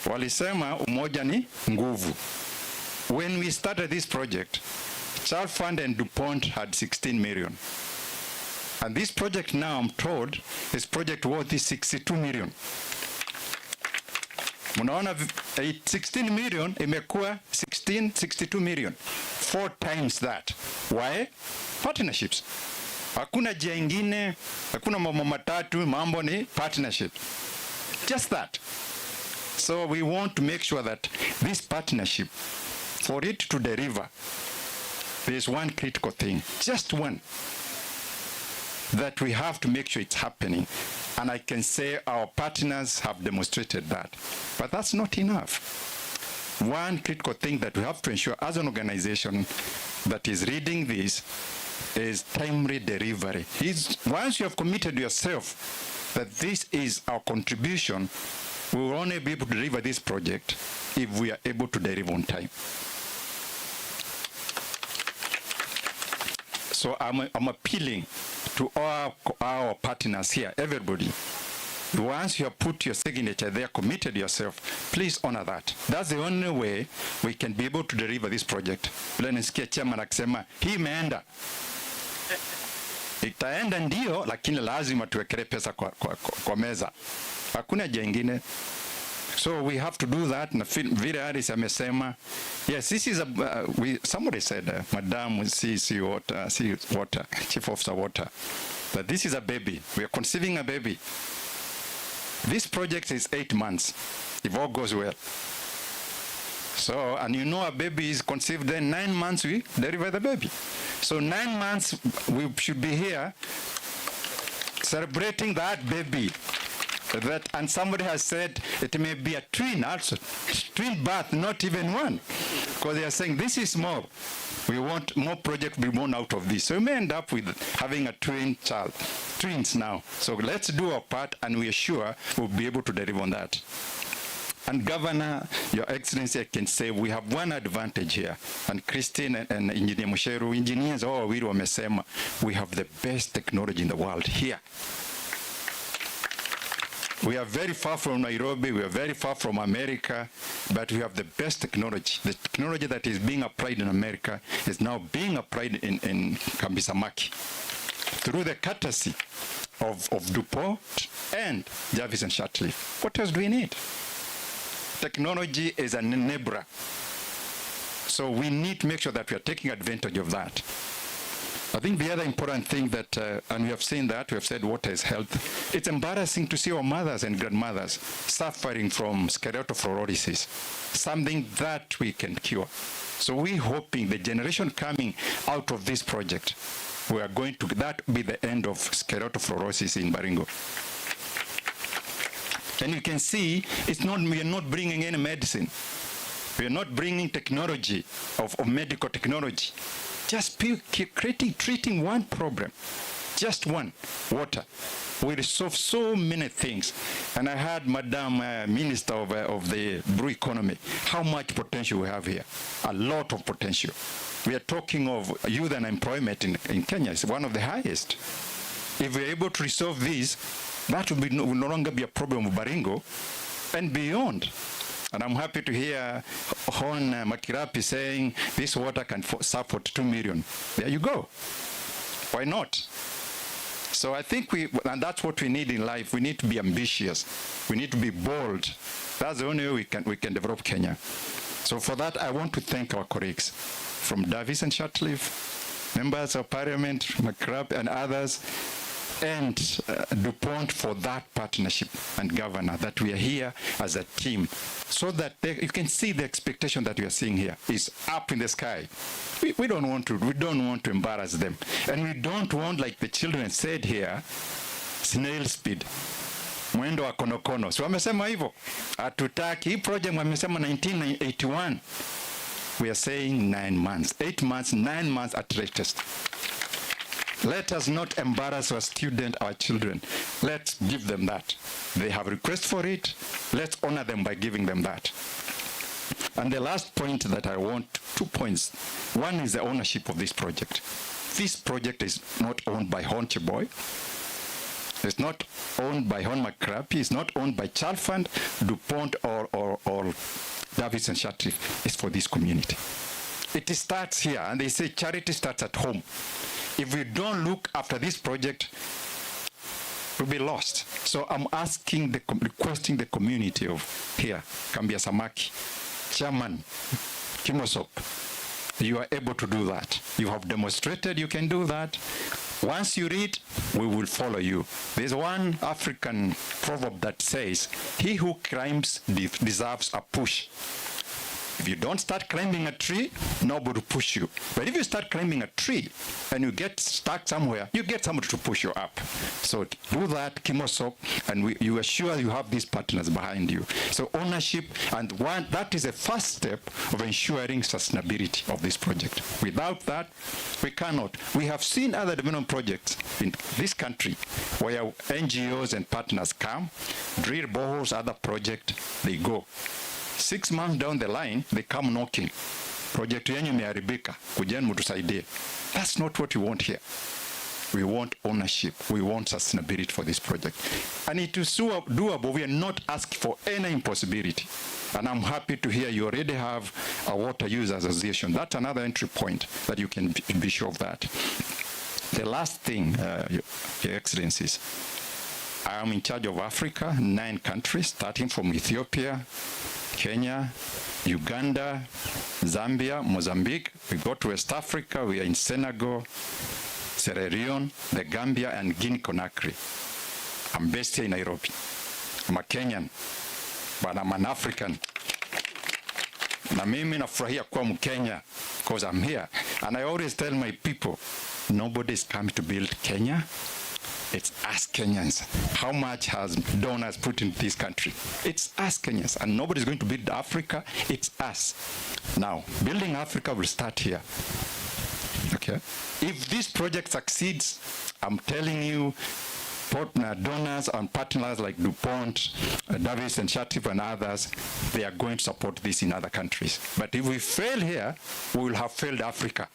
Speaker 10: Walisema umoja ni nguvu. When we started this project, Child Fund and Dupont had 16 million. And this project now, I'm told, this project worth is 62 million. Munaona 16 million imekuwa 62 million. 4 times that. Why? Partnerships. Hakuna njia ingine, hakuna mambo matatu, mambo ni partnership. Just that. So we want to make sure that this partnership, for it to deliver, there is one critical thing, just one, that we have to make sure it's happening. And I can say our partners have demonstrated that. But that's not enough. one critical thing that we have to ensure as an organization that is reading this is timely delivery. Once you have committed yourself that this is our contribution, we will only be able to deliver this project if we are able to deliver on time. So I'm appealing to all our partners here, everybody. Once you have put your signature there, committed yourself, please honor that. That's the only way we can be able to deliver this project. Vile nisikia chairman akisema hii imeenda. Itaenda ndio, lakini lazima tuwekele pesa kwa meza. Hakuna jengine. So we have to do that. Na vile Harris amesema, yes, this is somebody said, Madam CC Water, Chief Officer Water, that this is a baby. We are conceiving a baby. This project is 8 months, if all goes well. So, and you know a baby is conceived, then 9 months we deliver the baby. So 9 months we should be here celebrating that baby. And somebody has said it may be a twin also, twin birth, not even one. Because they are saying this is more. We want more projects to be born out of this. So we may end up with having a twin child, twins now. So let's do our part, and we are sure we'll be able to deliver on that. And Governor, Your Excellency, I can say we have one advantage here. And Christine and Engineer Musheru, engineers, all we wamesema, we have the best technology in the world here. We are very far from Nairobi, we are very far from America, but we have the best technology. The technology that is being applied in America is now being applied in Kampi samaki through the courtesy of Dupont and Jarvis and Shatcliffe. What else do we need? Technology is an enabler. So we need to make sure that we are taking advantage of that. I think the other important thing that, and we have seen that, we have said water is health. It's embarrassing to see our mothers and grandmothers suffering from sclerotofluorosis, something that we can cure. So we're hoping the generation coming out of this project, we are going to, that be the end of sclerotofluorosis in Baringo. And you can see, we are not bringing any medicine. We are not bringing technology of medical technology. Just treating one problem, just one, water, will solve so many things. And I heard Madam Minister of the Brew Economy, how much potential we have here, a lot of potential. We are talking of youth unemployment in Kenya, it's one of the highest. If we're able to resolve this, that will no longer be a problem of Baringo and beyond. And I'm happy to hear Hon Makirapi saying this water can serve for 2 million. There you go. Why not? So I think and that's what we need in life. We need to be ambitious. We need to be bold. That's the only way we can develop Kenya. So for that, I want to thank our colleagues from Jarvis and Shatcliffe, members of Parliament, Makirapi and others, and Dupont for that partnership, and Governor, that we are here as a team, so that you can see the expectation that we are seeing here is up in the sky. We don't want to embarrass them, and we don't want, like the children said here, snail speed, mwendo wa konokono. So wamesema hivyo, hatutaki hii project. Wamesema 1981. We are saying 9 months, 8 months, 9 months at latest. Let us not embarrass our students, our children. Let's give them that. They have request for it. Let's honor them by giving them that. And the last point that I want, 2 points. One is the ownership of this project. This project is not owned by Hon Cheboy. It's not owned by Hon Makirapi. It's not owned by Child Fund, Dupont, or Jarvis and Shatcliffe. It's for this community. It starts here, and they say charity starts at home. If we don't look after this project, we'll be lost. So I'm requesting the community of here, Kambi Samaki, Chairman Kimosop, you are able to do that. You have demonstrated you can do that. Once you read, we will follow you. There's one African proverb that says, he who climbs deserves a push. If you don't start climbing a tree, nobody will push you. But if you start climbing a tree and you get stuck somewhere, you get somebody to push you up. So do that, Kimosok, and you are sure you have these partners behind you. So ownership, and that is the first step of ensuring sustainability of this project. Without that, we cannot. We have seen other development projects in this country where NGOs and partners come, drill boreholes, other project, they go. 6 months down the line, they come knocking. Project yenyu imeharibika, kujeni mtusaidie. That's not what we want here. We want ownership. We want sustainability for this project. And it is doable. We are not asking for any impossibility. And I'm happy to hear you already have a water users association. That's another entry point that you can be sure of that. The last thing, Your Excellencies, I am in charge of Africa, 9 countries, starting from Ethiopia, Kenya, Uganda, Zambia, Mozambique. We go to West Africa. We are in Senegal, Sierra Leone, the Gambia, and Guinea-Conakry. I'm based here in Nairobi. I'm a Kenyan, but I'm an African. Na mimi nafurahia kuwa Mkenya because I'm here. And I always tell my people, nobody is coming to build Kenya. It's us Kenyans. How much has donors put into this country? It's us Kenyans. And nobody's going to build Africa. It's us. Now, building Africa will start here. Okay? If this project succeeds, I'm telling you, donors and partners like Dupont, Davis and Shatif and others, they are going to support this in other countries. But if we fail here, we will have failed Africa.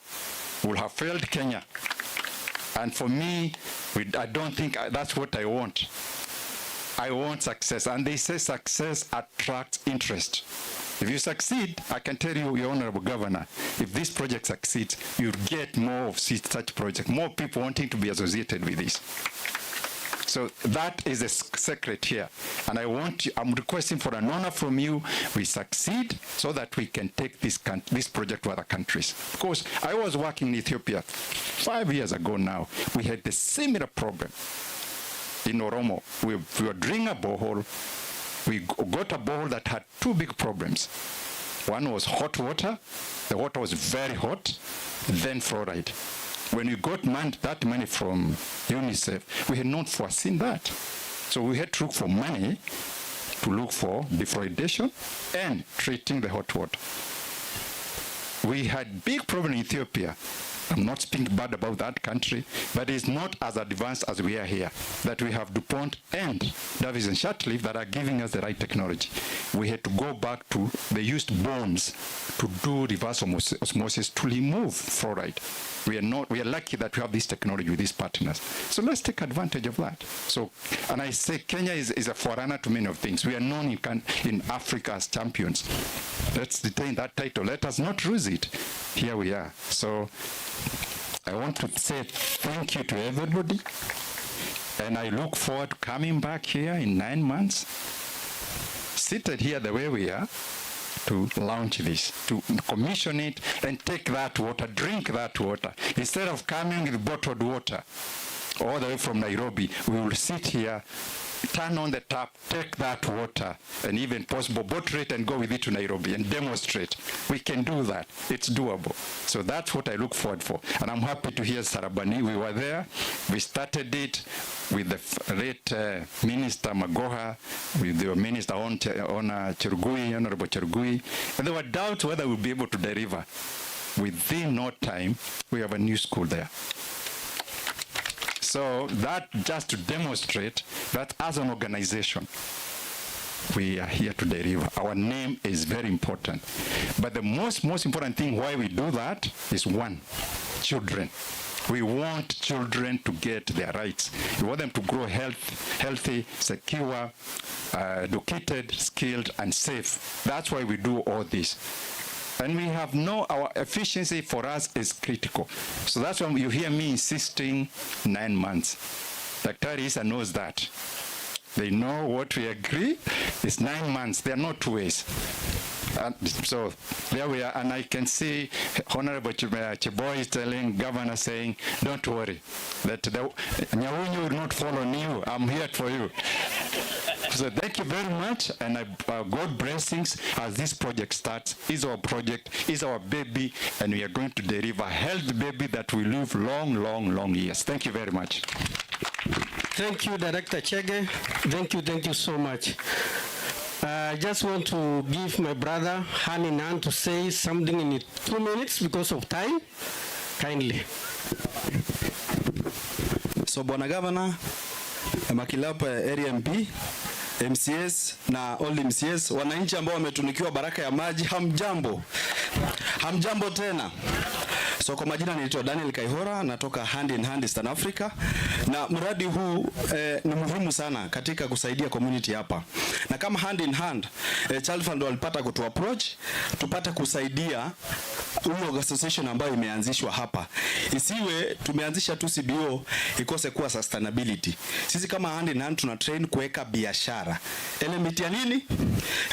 Speaker 10: We will have failed Kenya. And for me, I don't think that's what I want. I want success. And they say success attracts interest. If you succeed, I can tell you, Your Honorable Governor, if this project succeeds, you'll get more of such projects, more people wanting to be associated with this. So that is the secret here. And I'm requesting for an honor from you. We succeed so that we can take this project to other countries. Of course, I was working in Ethiopia 5 years ago now. We had the similar problem in Oromo. We were drilling a borehole. We got a borehole that had 2 big problems. One was hot water. The water was very hot. Then fluoride. When we got that money from UNICEF, we had not foreseen that. So we had to look for money to look for defluoridation and treating the hot water. We had big problem in Ethiopia. I'm not speaking bad about that country, but it's not as advanced as we are here, that we have Dupont and Davis and Shatcliffe that are giving us the right technology. We had to go back to, they used bombs to do reverse osmosis to remove fluoride. We are lucky that we have this technology with these partners. So let's take advantage of that. So, and I say Kenya is a forerunner to many of things. We are known in Africa as champions. Let's retain that title. Let us not lose it. Here we are. So I want to say thank you to everybody. And I look forward to coming back here in 9 months, seated here the way we are, to launch this, to commission it and take that water, drink that water. Instead of coming with bottled water all the way from Nairobi, we will sit here, turn on the tap, take that water, and even possible bottle it and go with it to Nairobi and demonstrate. We can do that. It's doable. So that's what I look forward for. And I'm happy to hear Sarabani. We were there. We started it with the late Minister Magoha, with the Minister on Cherugui, Honorable Cherugui. And there were doubts whether we'll be able to deliver. Within no time, we have a new school there. So that just to demonstrate that as an organization, we are here to deliver. Our name is very important. But the most important thing why we do that is one, children. We want children to get their rights. We want them to grow healthy, secure, educated, skilled, and safe. That's why we do all this. And we have our efficiency for us is critical. So that's why you hear me insisting 9 months. Dr. Isa knows that. They know what we agree. It's 9 months. There are no two ways. So there we are, and I can see Honorable Cheboy is telling Governor, saying, don't worry, that Nyawunyu will not fall on you. I'm here for you. So thank you very much, and God blessings as this project starts. Is our project, is our baby, and we are going to deliver a healthy baby that will live long, long, long years. Thank you very much.
Speaker 4: Thank you, Director Chege. Thank you so much. I just want to give my brother hand in hand to say something in 2 minutes because of time. Kindly.
Speaker 8: So Bwana Governor, Makilap area MP, MCS na all MCS, wananchi ambao wametunikiwa baraka ya maji, hamjambo. Hamjambo tena. So kwa majina ninaitwa Daniel Kaihora, natoka Hand in Hand Eastern Africa, na mradi huu ni muhimu sana katika kusaidia community hapa. Na kama Hand in Hand, Child Fund walipata kutu approach, tupate kusaidia huyo association ambayo imeanzishwa hapa. Isiwe tumeanzisha tu CBO ikose kuwa sustainability. Sisi kama Hand in Hand tuna train kuweka biashara. Element ya nini?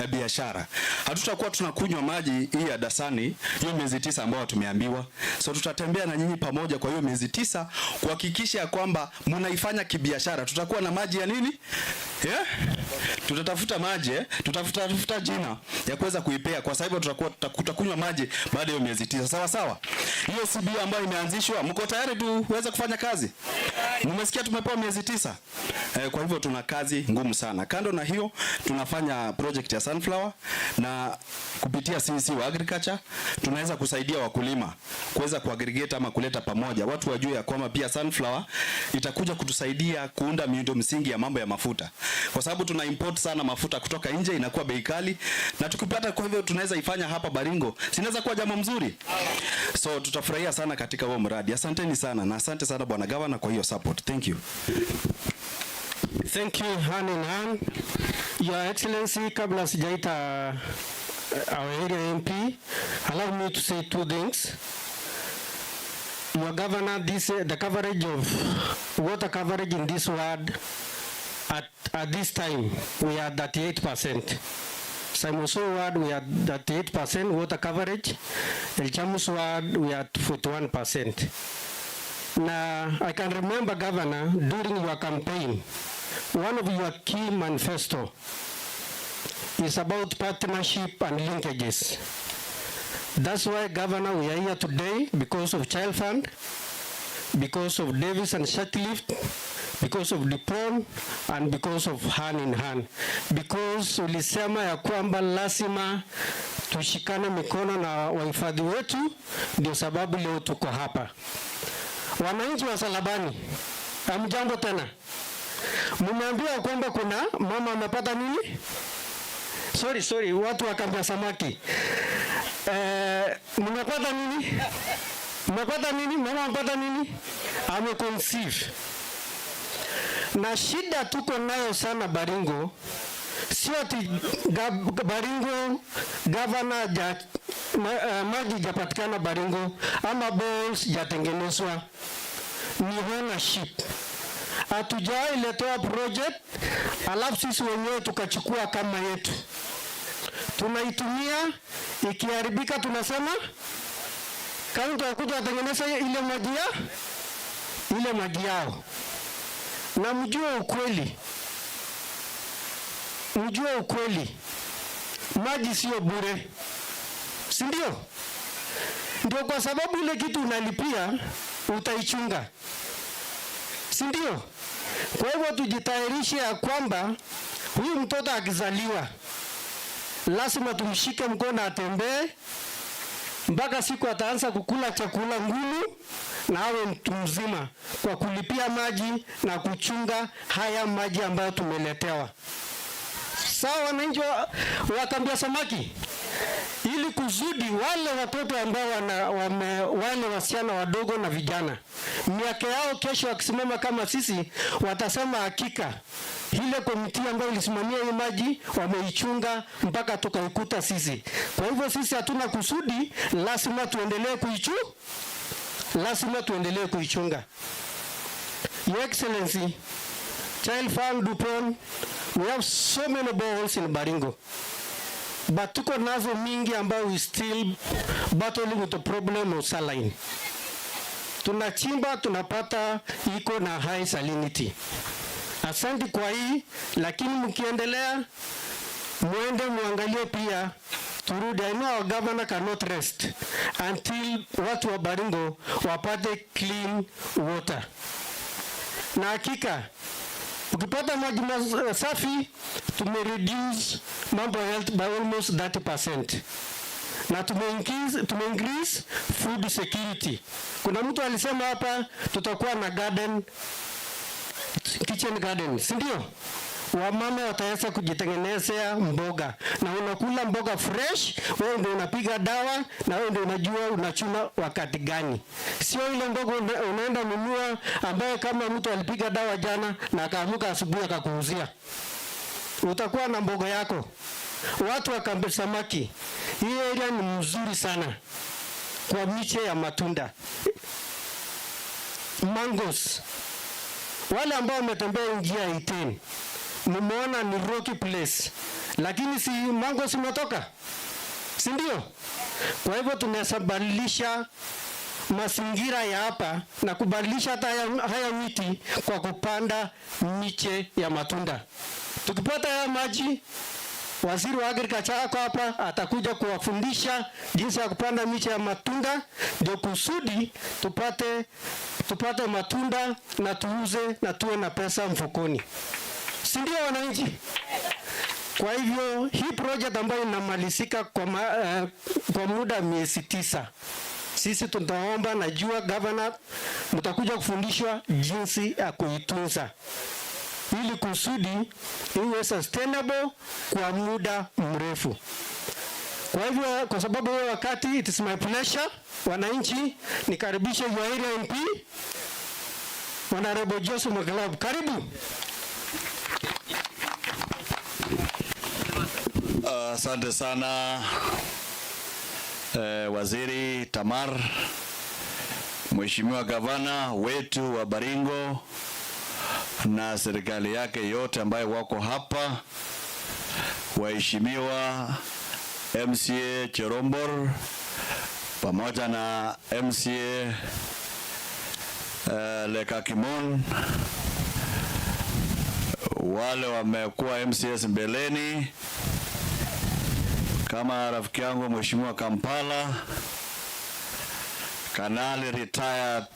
Speaker 8: Ya biashara. Hatutakuwa tunakunywa maji hii ya dasani hiyo miezi 9 ambayo tumeambiwa. So tutatembea na nyinyi pamoja kwa hiyo miezi 9 kuhakikisha kwamba mnaifanya kibiashara. Tutakuwa na maji ya nini? Yeah? Tutatafuta maji, tutafuta jina ya kuweza kuipea, kwa sababu tutakunywa maji baada ya miezi 9. Sawa sawa. Hiyo CBO ambayo imeanzishwa, mko tayari tuweze kufanya kazi? Mmesikia tumepewa miezi 9. Kwa hivyo tuna kazi ngumu sana. Kando na hiyo tunafanya project ya sunflower, na kupitia CC wa agriculture tunaweza kusaidia wakulima kuweza kuaggregate ama kuleta pamoja. Watu wajue ya kwamba pia sunflower itakuja kutusaidia kuunda miundo msingi ya mambo ya mafuta. Kwa sababu tuna import sana mafuta kutoka nje, inakuwa bei kali, na tukipata kwa hivyo tunaweza ifanya hapa Baringo. Sinaweza kuwa jambo mzuri. So tutafurahia sana katika huo mradi. Asanteni sana, na asante sana Bwana Governor kwa hiyo support. Thank you.
Speaker 4: Thank you, Hand in Hand. Your Excellency, kabla sijaita our area MP, allow me to say 2 things. Your Governor, the coverage of water coverage in this ward at this time, we are at 38%. Simoso ward, we are at 38% water coverage. El Chamus ward, we are at 41%. Now, I can remember, Governor, during your campaign, one of your key manifesto is about partnership and linkages. That's why, Governor, we are here today because of Child Fund, because of Davis and Shutlift, because of Dupont, and because of Hand in Hand. Because ulisema ya kwamba lazima tushikane mikono na wahifadhi wetu, ndio sababu leo tuko hapa. Wananchi wa Salabani, hamjambo tena. Mmeambiwa kwamba kuna mama amepata nini? Sorry, watu wa Kampi samaki. Mmepata nini? Mmepata nini? Mama amepata nini? Ameconceive. Na shida tuko nayo sana Baringo, sio ati Baringo Governor maji japatikana Baringo ama balls jatengenezwa, ni ownership. Hatujai letewa project alafu sisi wenyewe tukachukua kama yetu, tunaitumia, ikiharibika tunasema kaunti wakuja watengeneza ile maji yao. Na mjue ukweli, maji sio bure, si ndio? Ndio kwa sababu ile kitu unalipia utaichunga, si ndio? Kwa hivyo tujitayarishe ya kwamba huyu mtoto akizaliwa lazima tumshike mkono atembee mpaka siku ataanza kukula chakula ngumu, na awe mtu mzima kwa kulipia maji na kuchunga haya maji ambayo tumeletewa. Sawa, wananchi wa Kampi samaki, ili kuzudi wale watoto ambao wale wasichana wadogo na vijana, miaka yao kesho wakisimama kama sisi, watasema hakika ile komiti ambayo ilisimamia hii maji wameichunga mpaka tukaikuta sisi. Kwa hivyo sisi hatuna kusudi, lazima tuendelee kuichunga. Your Excellency, Child Fund, Dupont, we have so many boreholes in Baringo. But tuko nazo mingi ambao we still battling with the problem of saline. Tunachimba tunapata iko na high salinity. Asante kwa hii, lakini mkiendelea muende muangalie pia turudi. I know our governor cannot rest until watu wa Baringo wapate clean water. Na hakika ukipata maji safi tumereduce mambo health by almost 30%. Na tumeincrease food security. Kuna mtu alisema hapa tutakuwa na kitchen garden, si ndio? Wamama wataweza kujitengenezea mboga na unakula mboga fresh, wewe ndio unapiga dawa na wewe ndio unajua unachuna wakati gani. Sio ile mboga unaenda nunua ambaye kama mtu alipiga dawa jana na akaamuka asubuhi akakuuzia. Utakuwa na mboga yako. Watu wa Kampi samaki, hii area ni mzuri sana kwa miche ya matunda. Mangoes. Wale ambao wametembea njia 18 nimeona ni rocky place, lakini si mango simetoka, si ndio? Kwa hivyo tunasabadilisha mazingira ya hapa na kubadilisha hata haya miti kwa kupanda miche ya matunda. Tukipata haya maji, waziri wa agriculture ako hapa atakuja kuwafundisha jinsi ya kupanda miche ya matunda, ndio kusudi tupate matunda na tuuze na tuwe na pesa mfukoni. Si ndio wananchi? Kwa hivyo hii project ambayo inamalizika kwa muda miezi 9. Sisi tutaomba, najua governor mtakuja kufundishwa jinsi ya kuitunza ili kusudi iwe sustainable kwa muda mrefu. Kwa hivyo kwa sababu hiyo wakati, it is my pleasure wananchi nikaribishe your area MP Honorable Joseph Maklab. Karibu.
Speaker 2: Asante sana Waziri Tamar, Mheshimiwa Gavana wetu wa Baringo na serikali yake yote ambayo wako hapa, waheshimiwa MCA Cherombor pamoja na MCA Lekakimon, wale wamekuwa MCS mbeleni kama rafiki yangu Mheshimiwa Kampala, Kanali retired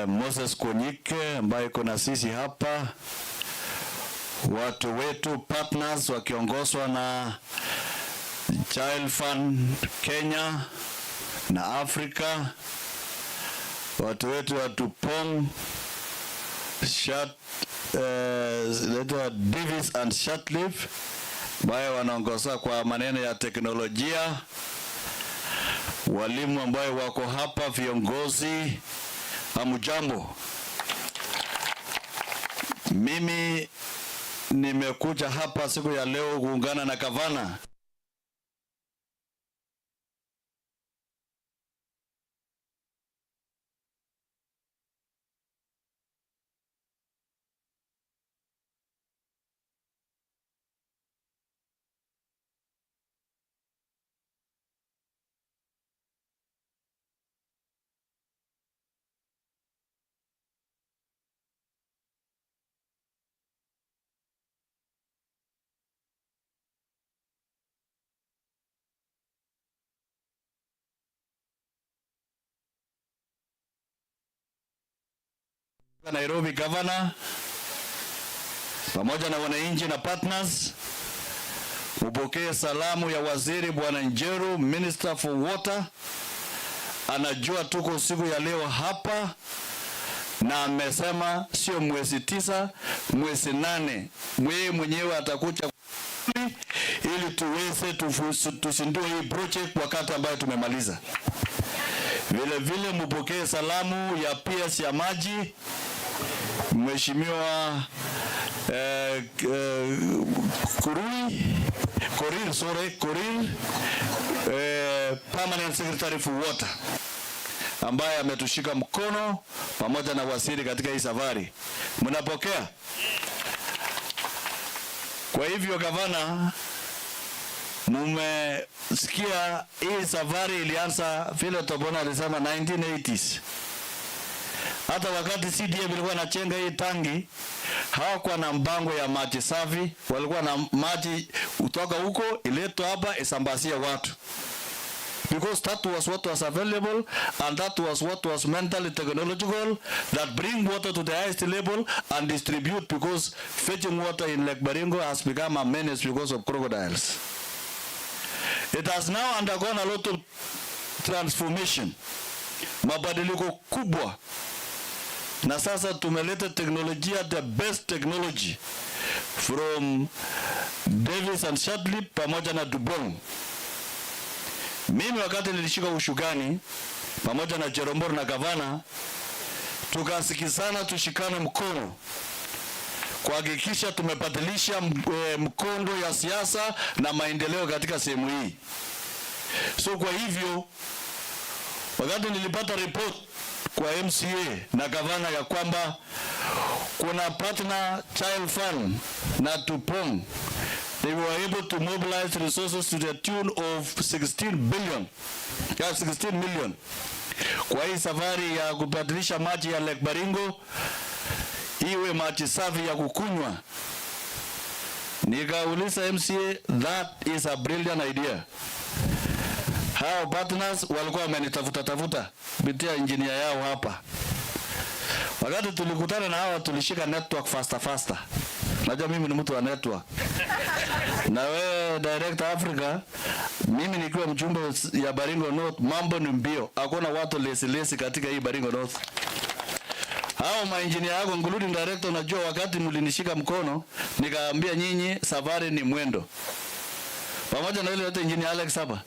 Speaker 2: Moses Konyike ambaye kuna sisi hapa, watu wetu partners wakiongozwa na Child Fund Kenya na Africa, watu wetu wa Dupont, Davis and Shatleaf ambayo wanaongoza kwa maneno ya teknolojia, walimu ambao wako hapa, viongozi, hamjambo. Mimi nimekuja hapa siku ya leo kuungana na gavana Nairobi Governor pamoja na wananchi na partners, upokee salamu ya waziri Bwana Njeru, Minister for Water. Anajua tuko siku ya leo hapa na amesema sio mwezi 9, mwezi 8 mwe mwenyewe atakuja ili tuweze tusindue hii project wakati ambayo tumemaliza. Vile vile mpokee salamu ya PS ya maji Mheshimiwa Korir, Permanent Secretary for Water.
Speaker 12: ambaye ametushika mkono pamoja na waziri katika hii safari. Mnapokea? Kwa hivyo gavana, mumesikia hii safari ilianza vile Tobona alisema 1980s. Hata wakati CDM ilikuwa inachenga hii tangi, hawakuwa na mpango ya maji safi, walikuwa na maji kutoka huko iletwa hapa isambazie watu. Because that was what was available, and that was what was mentally technological, that bring water to the highest level and distribute, because fetching water in Lake Baringo has become a menace because of crocodiles. It has now undergone a lot of transformation, mabadiliko kubwa, na sasa tumeleta teknolojia, the best technology from Davis and Shadley pamoja na Dupont. Mimi wakati nilishika ushukani pamoja na Jerombor na gavana, tukasikizana tushikane mkono kuhakikisha tumebadilisha mkondo ya siasa na maendeleo katika sehemu hii. So kwa hivyo wakati nilipata report kwa MCA na gavana ya kwamba kuna partner Child Fund na Dupont, they were able to mobilize resources to the tune of 16 million kwa hii safari ya kubadilisha maji ya Lake Baringo iwe maji safi ya kukunywa. Nikauliza MCA, that is a brilliant idea. Hao partners walikuwa wamenitafuta kupitia engineer yao hapa. Wakati tulikutana na hawa tulishika network faster. Najua mimi ni mtu wa network. Na wewe Director Africa, mimi nikiwa mjumbe ya Baringo North, mambo ni mbio. Hakuna watu lesi katika hii Baringo North. Hao maengineer yako including director, najua wakati mlinishika mkono nikaambia nyinyi safari ni mwendo. Pamoja na ile yote engineer Alex hapa.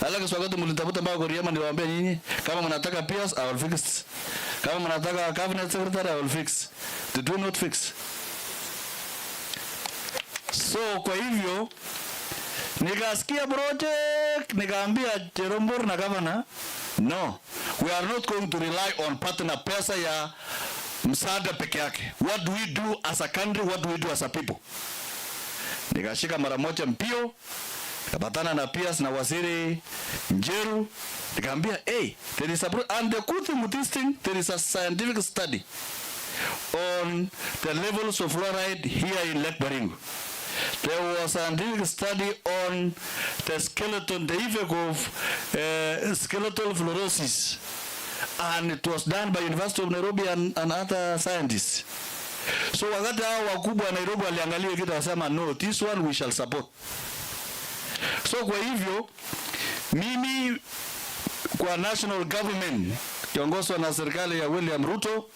Speaker 12: Alex wakati mlitafuta mbao Goriama niwaambia nyinyi kama mnataka PS I will fix. Kama mnataka cabinet secretary I will fix. Did we not fix? So kwa hivyo nikasikia project, nikaambia Jerombor na governor, no, we are not going to rely on partner pesa ya msaada peke yake. What do we do as a country? What do we do as a people? Nikashika mara moja mpio, nikapatana na PS na waziri Njeru, nikaambia hey, there is a and the good thing with this thing, there is a scientific study on the levels of fluoride here in Lake Baringo. There was a scientific study on the skeleton, the effect of skeletal fluorosis, and it was done by University of Nairobi and other scientists. So wakati hao wakubwa wa Nairobi waliangalia kitu wasema no, this one we shall support. So kwa hivyo mimi kwa national government kiongozwa na serikali ya William Ruto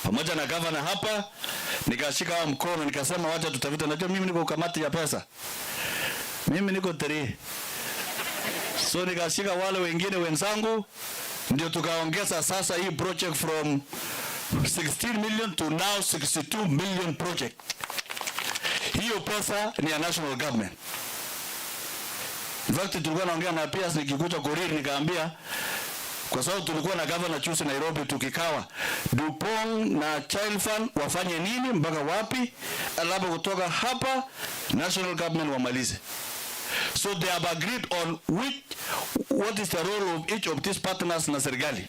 Speaker 12: pamoja na governor hapa, nikashika mkono nikasema wacha tutafute. Najua mimi niko kamati ya pesa, mimi niko 3, so nikashika wale wengine wenzangu, ndio tukaongeza sasa hii project from 16 million to now 62 million project. Hiyo pesa ni ya national government. In fact tulikuwa naongea na PS nikikuja Korir nikaambia, kwa sababu tulikuwa na governor Chusi Nairobi, tukikawa Dupont na Child Fund wafanye nini mpaka wapi, alafu kutoka hapa national government wamalize. So they have agreed on what is the role of each of these partners na serikali.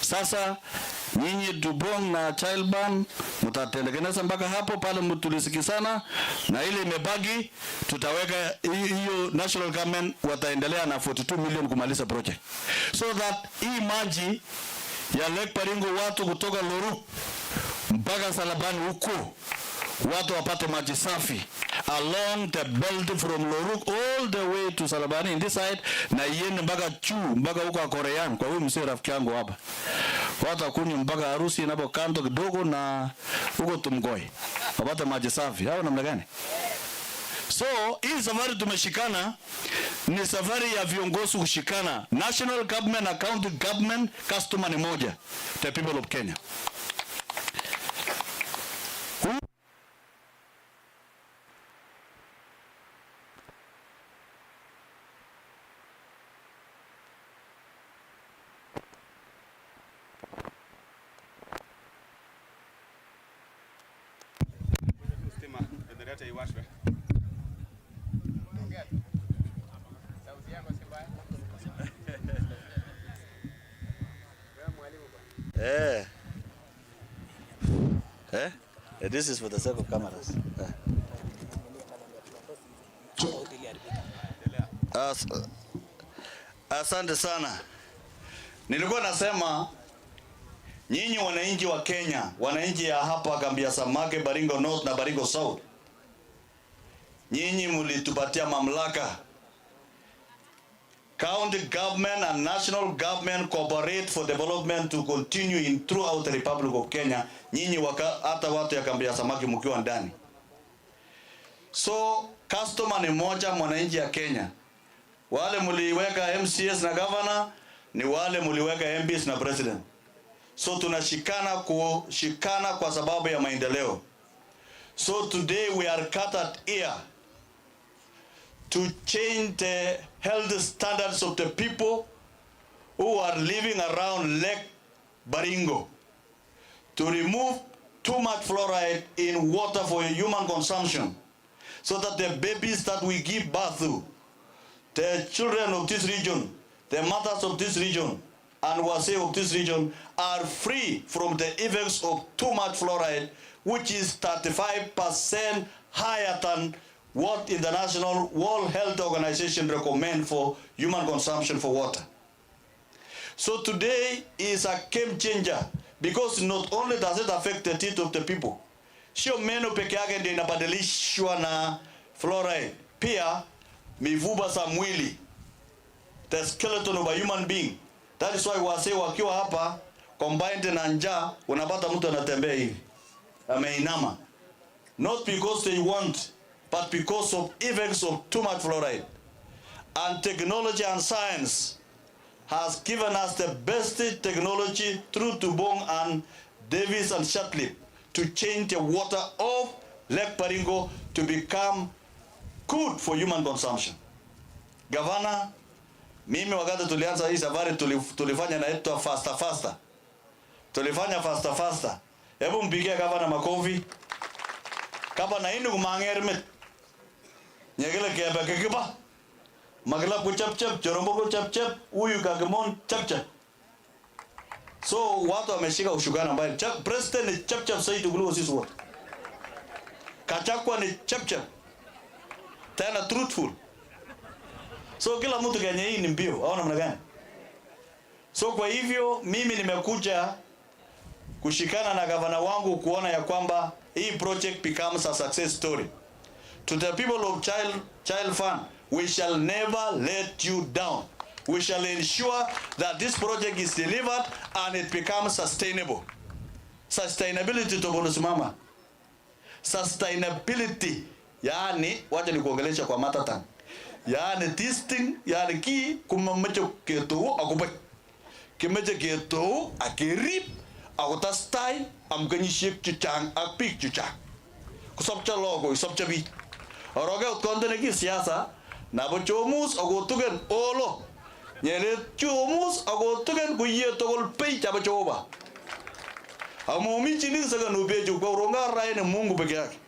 Speaker 12: Sasa nyinyi Dupont na Child Fund mtatengeneza mpaka hapo pale mtulisikizana, na ile imebaki tutaweka hiyo national government wataendelea na 42 million kumaliza project. So that hii maji ya Lake Baringo watu kutoka Loruk mpaka Salabani huko watu wapate maji safi along the belt from Loruk all the way to Salabani in this side, na iende mpaka Chu mpaka huko Korean kwa huyu msee rafiki yangu hapa. Watu kunywa mpaka harusi inapo kando kidogo na huko Tumgoi wapate maji safi. Hao namna gani? So hii safari tumeshikana ni safari ya viongozi kushikana, national government na county government, customer ni moja, the people of Kenya. This is for the sake of cameras. Asante sana. Nilikuwa nasema nyinyi wananchi wa Kenya, wananchi ya hapa Kambi ya Samaki, Baringo North na Baringo South, nyinyi mlitupatia mamlaka. County government and national government cooperate for development to continue in throughout the Republic of Kenya. Nyinyi hata watu ya Kambi ya Samaki mkiwa ndani. So customer ni moja, mwananchi ya Kenya. Wale mliweka MCS na governor ni wale mliweka MPs na president. So tunashikana kwa sababu ya maendeleo. So today we are gathered here to change the health standards of the people who are living around Lake Baringo, to remove too much fluoride in water for human consumption, so that the babies that we give birth to, the children of this region, the mothers of this region, and wase of this region are free from the effects of too much fluoride, which is 35% higher than what International World Health Organization recommend for human consumption for water. So today is a game changer, because not only does it affect the teeth of the people, sio meno peke yake ndio inabadilishwa na fluoride, pia mifupa za mwili, the skeleton of a human being. That is why wase wakiwa hapa combined na njaa, unapata mtu anatembea hivi ameinama, not because they want, but because of effects of too much fluoride. And technology and science has given us the best technology through Dupont and Davis and Shatley to change the water of Lake Baringo to become good for human consumption. Governor, mimi wakati tulianza hii safari tulifanya na yetu faster. Tulifanya faster. Hebu mpigie governor makofi. Kaba na inu kumangermet. Nyegele kebe kekiba. Magla ku chap, Jorombo ku chap, uyu Kakimon chap. So watu wameshika ushukana mbaya. President ni chap saidi kuliko sisi wote. Kachakwa ni chap. Tena truthful. So kila mtu Kenya hii ni mbio, au namna gani? So kwa hivyo mimi nimekuja kushikana na gavana wangu kuona ya kwamba hii project becomes a success story. To the people of Child Fund, we shall never let you down. We shall ensure that this project is delivered and it becomes sustainable. Sustainability to bonusimama. Sustainability, yani wacha nikuongelesha kwa matatan. Yani this thing, yani ki kumamecho keto akupe. Kimecho keto akirip akutastai amkanyishik chuchang akpik chuchang. Kusapcha logo, kusapcha bi. Oroge utkondene ki siasa na bochomus agotugen olo. Nyele chomus agotugen kuye togol pei chaba choba. Amomi chini saka nupeju kwa uronga rai ne Mungu peke yake.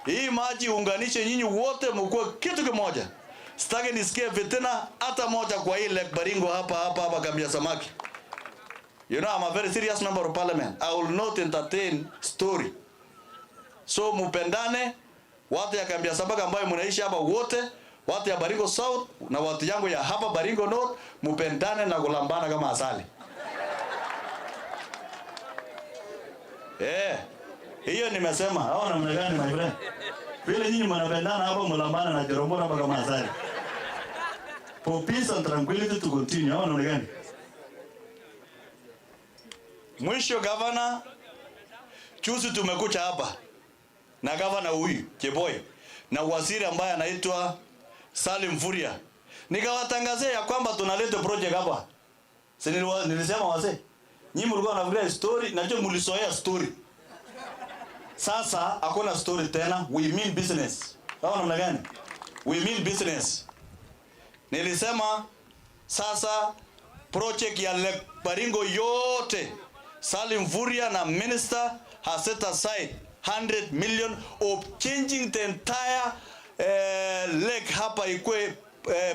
Speaker 12: Hii maji unganishe nyinyi wote mkuwe kitu kimoja. Sitaki nisikie fitina hata moja kwa hii Lake Baringo hapa Kambi ya Samaki. You know, I'm a very serious member of parliament. I will not entertain story. So mupendane, watu ya Kambi ya Samaki ambayo mnaishi hapa wote, watu ya Baringo South na watu yangu ya hapa Baringo North, mupendane na kulambana kama asali. Hiyo nimesema. Hao namna gani my friend? Vile nyinyi mnapendana hapa mlambana na Jorombo hapa kama asali. For peace and tranquility to continue. Hao namna gani? Mwisho governor, chuzi tumekucha hapa na governor huyu Cheboy na waziri ambaye anaitwa Salim Furia. Nikawatangazia ya kwamba tunaleta project hapa. Si nilisema wazee. Nyinyi mlikuwa mnafikiria story, najua mlisoea story. Sasa hakuna story tena, we mean business. Sawa namna gani? We mean business. Nilisema sasa project ya Lake Baringo yote Salim Furia na minister has set aside 100 million of changing the entire lake hapa ikue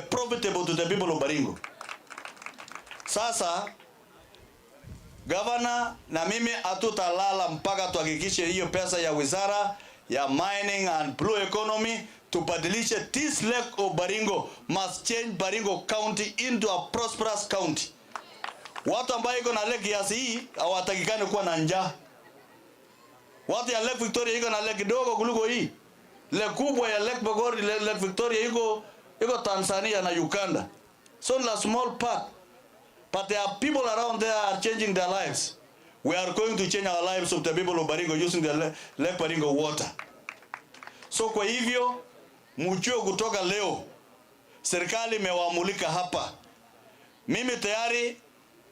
Speaker 12: profitable to the people of Baringo. Sasa Governor na mimi hatutalala mpaka tuhakikishe hiyo pesa ya wizara ya mining and blue economy tubadilishe. This lake of Baringo must change Baringo County into a prosperous county. Watu ambao iko na lake kiasi hii hawatakikani kuwa na njaa. Watu ya Lake Victoria iko na lake kidogo kuliko hii. Lake kubwa ya Lake Bogoria, Lake Victoria iko Tanzania na Uganda. So a small part. But there are people around there are changing their lives. We are going to change our lives of the people of Baringo using the Lake Baringo water. So kwa hivyo mjue kutoka leo serikali imewamulika hapa. Mimi tayari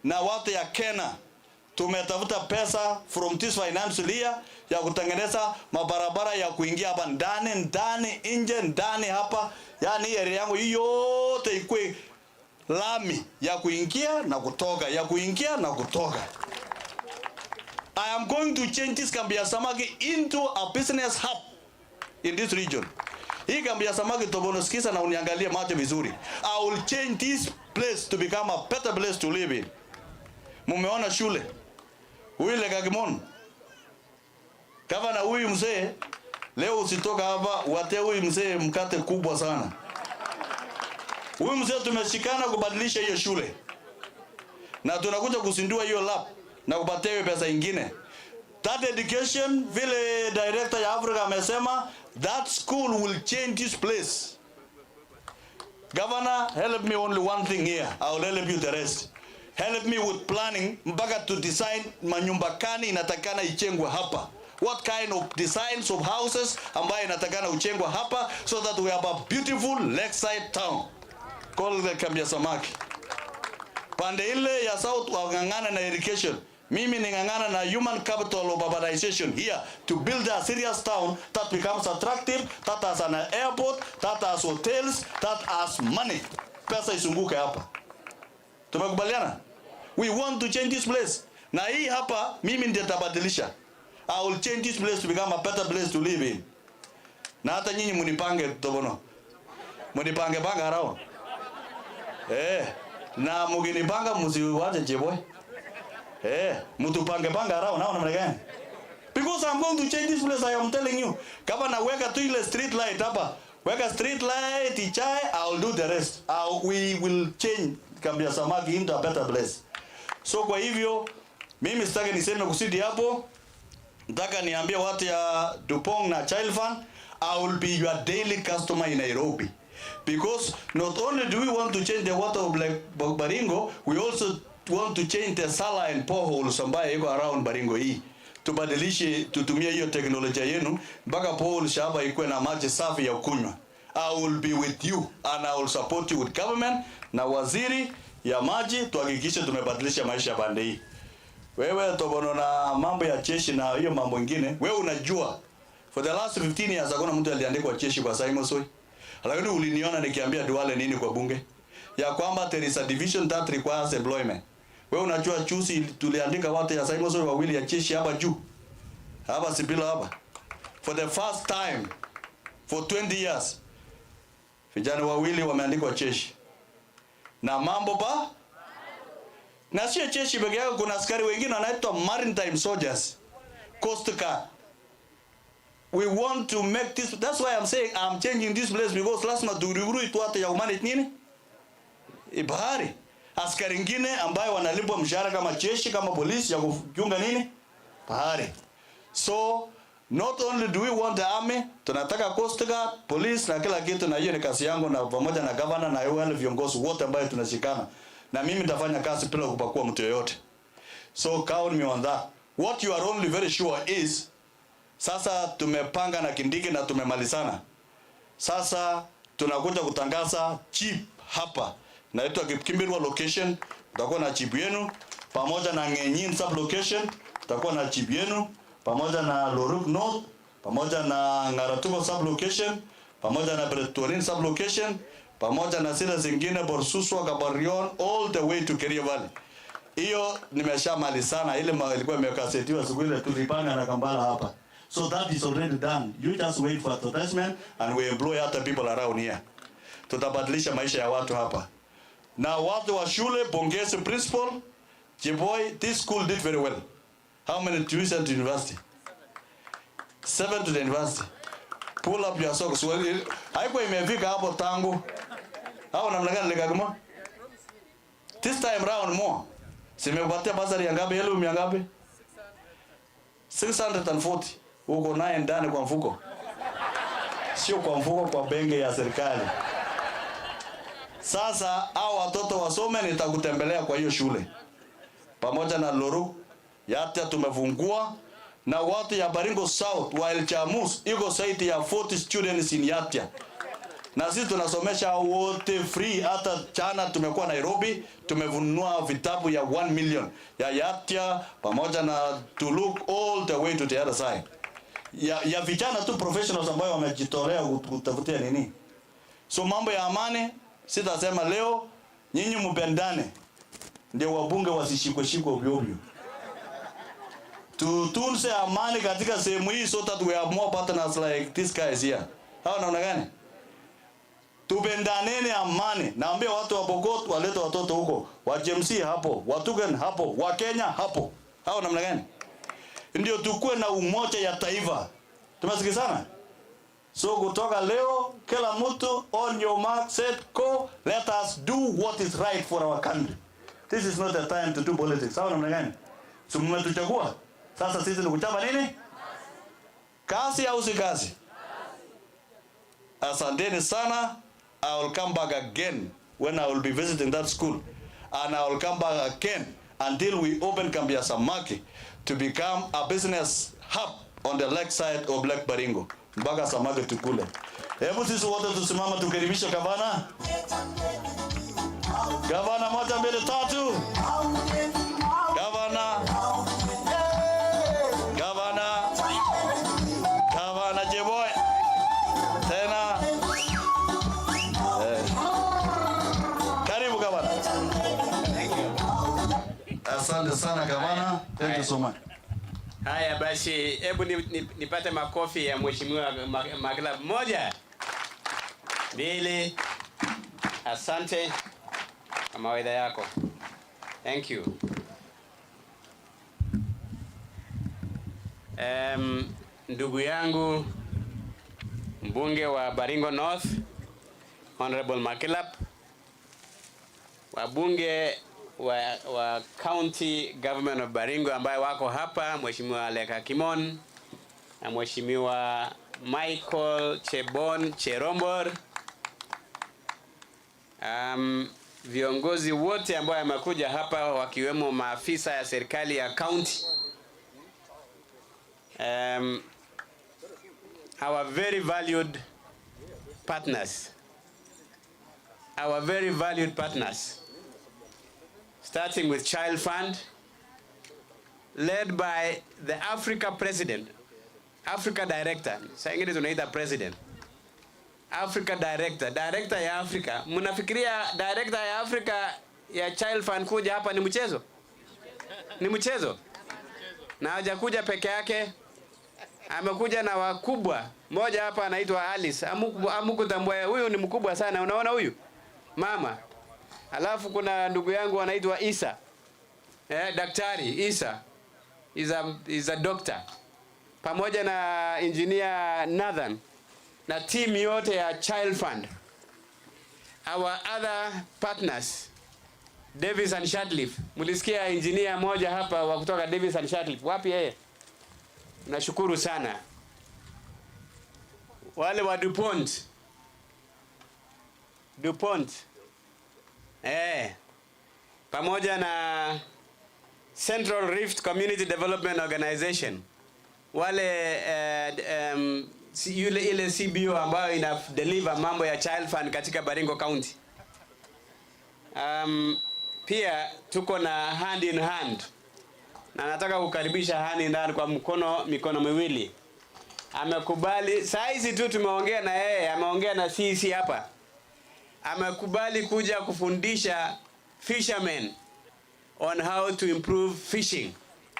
Speaker 12: na watu ya Kenya tumetafuta pesa from this financial year ya kutengeneza mabarabara ya kuingia hapa ndani nje ndani hapa, yani area yangu yote ikue lami ya kuingia na kutoka, ya kuingia na kutoka. I am going to change this Kampi ya samaki into a business hub in this region. Hii Kampi ya samaki tobonoskiza na uniangalie macho vizuri. I will change this place to become a better place to live in. Mumeona shule. Huyu Lekakimon. Kama na huyu mzee leo usitoka hapa wate huyu mzee mkate kubwa sana. Huyu mzee tumeshikana kubadilisha hiyo shule. Na tunakuja kuzindua hiyo lab na kupatia pesa nyingine. That education vile director ya Africa amesema that school will change this place. Governor, help me only one thing here. I will help you the rest. Help me with planning mpaka to design manyumba kani inatakana ichengwe hapa. What kind of designs of houses ambayo inatakana uchengwa hapa so that we have a beautiful lakeside town called the Kampi ya samaki. Pande ile ya South wangangana na education. Mimi ningangana na human capital of urbanization here to build a serious town that becomes attractive, that has an airport, that has hotels, that has money. Pesa isunguke hapa. Tumekubaliana? We want to change this place. Na hii hapa mimi ndiye tabadilisha. I will change this place to become a better place to live in. Na hata nyinyi munipange tobono. Munipange panga harao. Na muginipanga msiwache jeboy. Mutupange panga harao naona namna gani? Because I'm going to change this place, I am telling you. Kama na weka tu ile street light hapa. Weka street light ichae, I will do the rest. We will change Kampi ya samaki into a better place. So kwa hivyo mimi sitaki niseme kusidi hapo. Nataka niambie watu ya Dupont na Child Fund, I will be your daily customer in Nairobi. Because not only do we want to change the water of Lake Baringo, we also want to change the sala and poreholes ambayo iko around Baringo hii. Tubadilishe, tutumie hiyo teknolojia yenu mpaka poreholes shamba ikuwe na maji safi ya kunywa. I will be with you and I will support you with government na waziri ya maji tuhakikishe tumebadilisha maisha ya pande hii. Wewe tobono na mambo ya cheshi na hiyo mambo mengine, wewe unajua for the last 15 years hakuna mtu aliandikwa cheshi kwa Simon Soi. Lakini uliniona nikiambia Duale nini kwa bunge ya kwamba there is a division that requires employment. Wewe unajua chusi tuliandika watu ya Simon Soi wawili ya cheshi hapa juu. Hapa Sibila hapa. For the first time for 20 years. Vijana wawili wameandikwa cheshi. Na mambo pa na sio cheshi peke yake, kuna askari wengine wanaitwa maritime soldiers, coast guard. We want to make this, that's why I'm saying I'm changing this place, because lazima turecruit watu ya humanity nini bahari, askari wengine ambao wanalipwa mshahara kama jeshi kama polisi ya kuchunga nini bahari. So not only do we want the army, tunataka coast guard, police na kila kitu, na hiyo ni kazi yangu na pamoja na governor na wale viongozi wote ambao tunashikana. Na mimi nitafanya kazi bila kupakua mtu yoyote. So count me on that. What you are only very sure is sasa tumepanga na Kindiki na tumemalizana. Sasa tunakuja kutangaza chip hapa. Naitwa Kimbirwa location, tutakuwa na chip yenu pamoja na Ngenyin sub location, tutakuwa na chip yenu pamoja na Loruk North, pamoja na Ngaratuko sub location, pamoja na Bretorin sub location, pamoja na zile zingine Borsuswa, Kabarion, all the way to Kerio Valley. Hiyo nimeshamalizana, ile ilikuwa imekasetiwa siku ile tulipanga na Kambala hapa. So that is already done. You just wait for advertisement and we employ other people around here. Tutabadilisha maisha ya watu hapa. Na watu wa shule, pongezi principal. Jiboy, this school did very well. How many tuition to university? 7 to the university. Pull up your socks. Haikuwa imefika hapo tangu. Hao namna gani lekagmo? This time round more. Simepatia basari ya ngapi? Elimu ya ngapi? 640. Uko naye ndani kwa mfuko. Sio kwa mfuko, kwa benki ya serikali. Sasa hao watoto wasome, nitakutembelea kwa hiyo shule. Pamoja na Loru, Yatia tumefungua, na watu ya Baringo South wa Elchamus iko zaidi ya 40 students in Yatia. Na sisi tunasomesha wote free. Hata jana tumekuwa Nairobi, tumevunua vitabu ya 1 million ya Yatia pamoja na to look all the way to the other side. Ya vijana tu professionals ambao wamejitolea kutafutia nini. So mambo ya amani, sitasema leo, nyinyi mpendane. Ndio wabunge wasishikwe ovyo ovyo. Tutunze amani katika sehemu hii so that we have more partners like these guys here. Hao naona gani? Tupendaneni amani. Naambia watu wa Pokot walete watoto huko. Wa JMC hapo, wa Tugen hapo, wa Kenya hapo. Hao namna gani? Ndio tukue na umoja ya taifa. Tumesikizana? So kutoka leo, kila mtu on your mark, set, go. Let us do what is right for our country. This is not a time to do politics. Hao namna gani? So mmetuchagua. Sasa sisi ni kuchapa nini? Kazi au si kazi? Asanteni sana. I will come back again when I will be visiting that school. And I will come back again until we open Kampi Samaki to become a business hub on the lake side of Lake Baringo. Mpaka samaki tukule. Hebu sisi wote tusimama tukarimisha gavana. Gavana 1 2 3. Gavana. Gavana. Gavana Jeboy. Tena. Karibu gavana. Asante sana gavana. Thank you so much.
Speaker 13: Haya basi, hebu nipate makofi ya mheshimiwa Maklab. 1 2. Asante kwa mawaidha yako. Thank you. Ndugu yangu mbunge wa Baringo North, Honorable Maklab, wabunge wa County Government of Baringo ambaye wako hapa, Mheshimiwa Leka Kimon na Mheshimiwa Michael Chebon Cherombor, viongozi wote ambao wamekuja hapa wakiwemo maafisa ya serikali ya county, our very valued partners, starting with Child Fund, led by the Africa President, Africa Director. Sasa ingine tunaita President. Africa Director ya Africa. Mnafikiria Director ya Africa ya Child Fund kuja hapa ni mchezo? Ni mchezo? Na hajakuja peke yake. Amekuja na wakubwa. Mmoja hapa anaitwa Alice. Amukutambua huyu ni mkubwa sana. Unaona huyu? Mama. Alafu kuna ndugu yangu anaitwa Isa. Daktari Isa. Is a doctor. Pamoja na engineer Nathan. Na team yote ya Child Fund. Our other partners, Davis and Shadliff. Mulisikia engineer moja hapa wa kutoka Davis and Shadliff. Wapi yeye? Nashukuru sana. Wale wa Dupont. Pamoja na Central Rift Community Development Organization. Wale ile CBO ambayo ina deliver mambo ya Child Fund katika Baringo County. Pia tuko na hand in hand. Na nataka kukaribisha hand in hand kwa mikono miwili. Amekubali, saa hizi tu tumeongea na yeye, ameongea na sisi hapa. Amekubali kuja kufundisha fishermen on how to improve fishing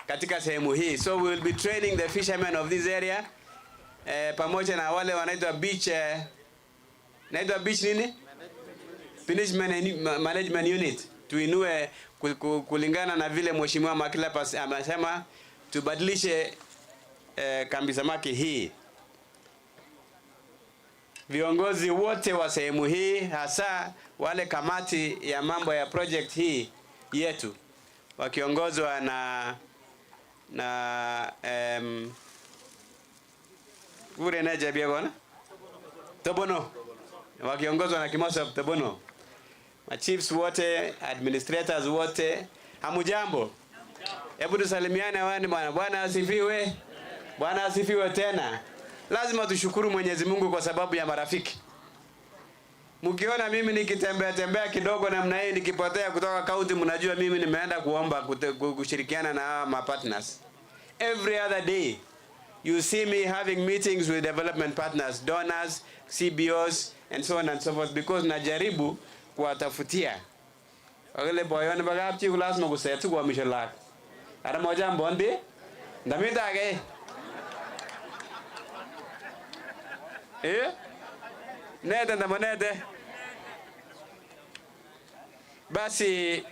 Speaker 13: katika sehemu hii. So we will be training the fishermen of this area pamoja na wale wanaitwa beach naitwa beach nini? Management unit. Tuinue kulingana na vile Mheshimiwa Makilap amesema tubadilishe kambi samaki hii. Viongozi wote wa sehemu hii, hasa wale kamati ya mambo ya project hii yetu wakiongozwa na ure na jabia gona Tobono, wakiongozwa na Kimosa Tobono, ma chiefs wote, administrators wote, hamujambo? Hebu tusalimiane wani bwana. Bwana asifiwe. Bwana asifiwe tena. Lazima tushukuru Mwenyezi Mungu kwa sababu ya marafiki. Mkiona mimi nikitembea kidogo namna hii nikipotea kutoka county, mnajua mimi nimeenda kuomba kushirikiana na ma partners. Every other day you see me having meetings with development partners, donors, CBOs and so on and so forth, because najaribu kuwatafutia wale boyone bagapchi lazima kusetu kwa misholak. Ara moja mbondi ndamitage nete ndamonete. Basi,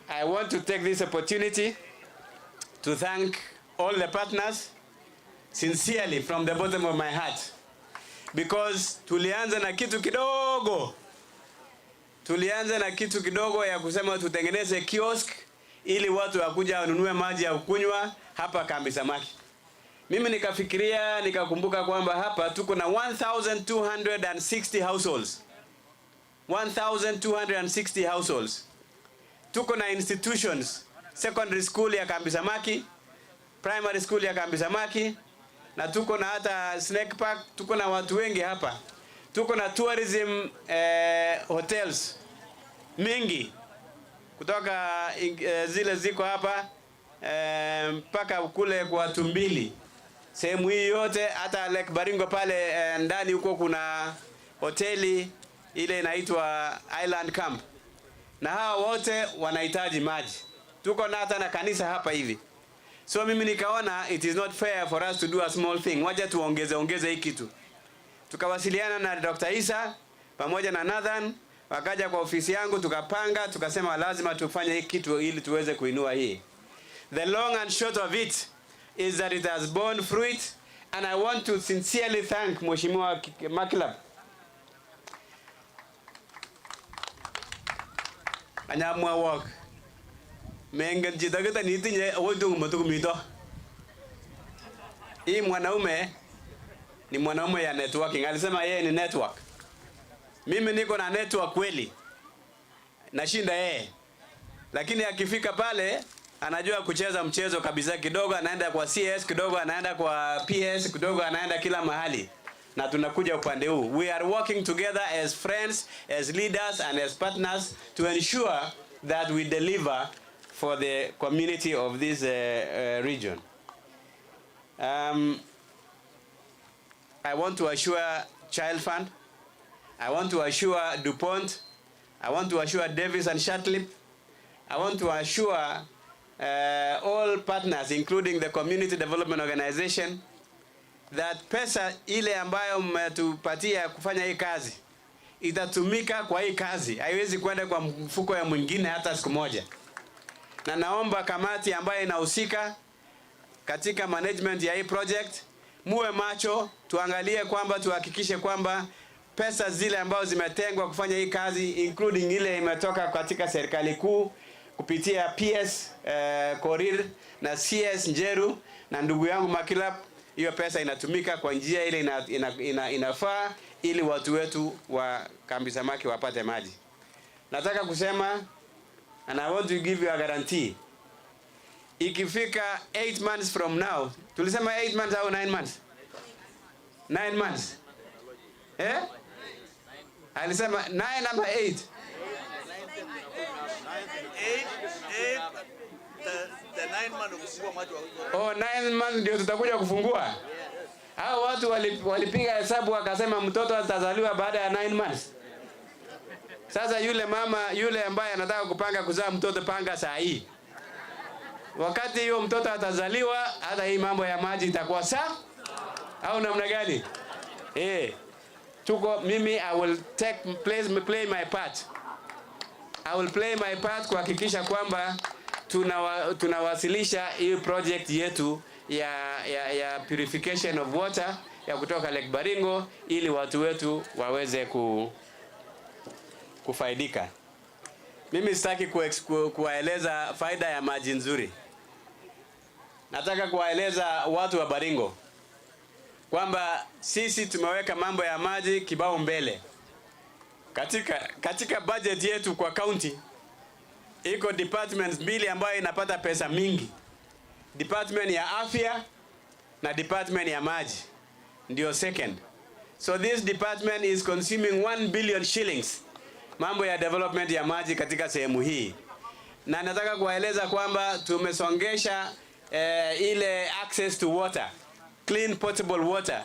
Speaker 13: I want to take this opportunity to thank all the partners sincerely from the bottom of my heart, because tulianza na kitu kidogo ya kusema tutengeneze kiosk ili watu wakuja wanunue maji ya kunywa hapa kambi samaki. Mimi nikakumbuka kwamba hapa tuko na 1260 households. 1260 households. Tuko na institutions, secondary school ya kambi samaki, primary school ya kambi samaki, na tuko na hata snake park. Tuko na watu wengi hapa. Tuko na tourism hotels mingi kutoka zile ziko hapa mpaka kule kwa Tumbili. Sehemu hii yote, hata Lake Baringo pale ndani huko kuna hoteli ile inaitwa Island Camp. Na hawa wote wanahitaji maji. Tuko na hata na kanisa hapa hivi. So mimi nikaona it is not fair for us to do a small thing. Wacha tuongeze hii kitu. Tukawasiliana na Dr. Isa pamoja na Nathan, wakaja kwa ofisi yangu, tukapanga, tukasema lazima tufanye hii kitu ili tuweze kuinua hii. The long and short of it is that it has borne fruit, and I want to sincerely thank Mheshimiwa Makilap. Anyamwa work. Mengen jitageta nitinye odu matukumito. Hii mwanaume ni mwanaume ya networking. Alisema yeye ni network. Mimi niko na network kweli. Nashinda yeye. Lakini akifika pale anajua kucheza mchezo kabisa. Kidogo anaenda kwa CS, kidogo anaenda kwa PS, kidogo anaenda kila mahali. Na tunakuja upande huu. We are working together as friends, as leaders and as partners to ensure that we deliver for the community of this region. I want to assure Child Fund. I want to assure Dupont. I want to assure Davis and Shatlip. I want to assure all partners, including the Community Development Organization, that pesa ile ambayo mmetupatia kufanya hii kazi itatumika kwa hii kazi. Haiwezi kwenda kwa mfuko ya mwingine hata siku moja. Na naomba kamati ambayo inahusika katika management ya hii project muwe macho, tuangalie kwamba tuhakikishe kwamba pesa zile ambazo zimetengwa kufanya hii kazi, including ile imetoka katika serikali kuu kupitia PS Korir na CS Njeru na ndugu yangu Makilap, hiyo pesa inatumika kwa njia ile inafaa ili watu wetu wa kambi samaki wapate maji. Nataka kusema, and I want to give you a guarantee, ikifika 8 months from now, tulisema 8 months au 9 months? 9 months. Alisema 9 ama 8? 9 months ndio tutakuja kufungua. Hao watu walipiga hesabu wakasema mtoto atazaliwa baada ya 9 months. Sasa yule mama yule ambaye anataka kupanga kuzaa mtoto, panga saa hii. Wakati hiyo mtoto atazaliwa, hata hii mambo ya maji itakuwa sawa au namna gani? Tuko mimi, I will play my part. I will play my part kuhakikisha kwamba tunawasilisha hii project yetu ya purification of water ya kutoka Lake Baringo ili watu wetu waweze kufaidika. Mimi sitaki kuwaeleza faida ya maji nzuri. Nataka kuwaeleza watu wa Baringo kwamba sisi tumeweka mambo ya maji kibao mbele. Katika budget yetu kwa county iko departments mbili ambayo inapata pesa mingi. Department ya afya na department ya maji ndio second. So this department is consuming 1 billion shillings mambo ya development ya maji katika sehemu hii. Na nataka kuwaeleza kwamba tumesongesha ile access to water, clean potable water.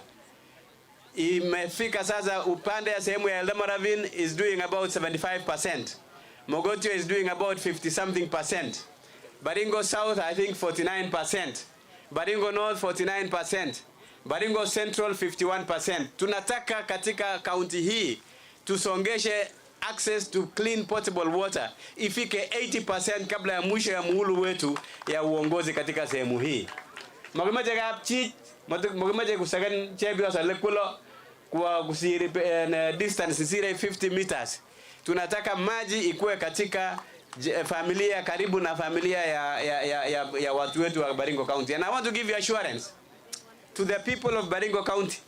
Speaker 13: Imefika sasa upande ya sehemu ya Eldama Ravine is doing about 75%. Mogotio is doing about 50 something %. Baringo South I think 49%. Baringo North 49%. Baringo Central 51%. Tunataka katika county hii tusongeshe access to clean potable water ifike 80% kabla ya mwisho ya muhulu wetu ya uongozi katika sehemu hii. Magamaje kapchi, magamaje kusagan chebi sa lekulo kwa kusiri distance zile 50 meters. Tunataka maji ikuwe katika familia karibu na familia ya watu wetu wa Baringo County. And I want to give you assurance to the people of Baringo County.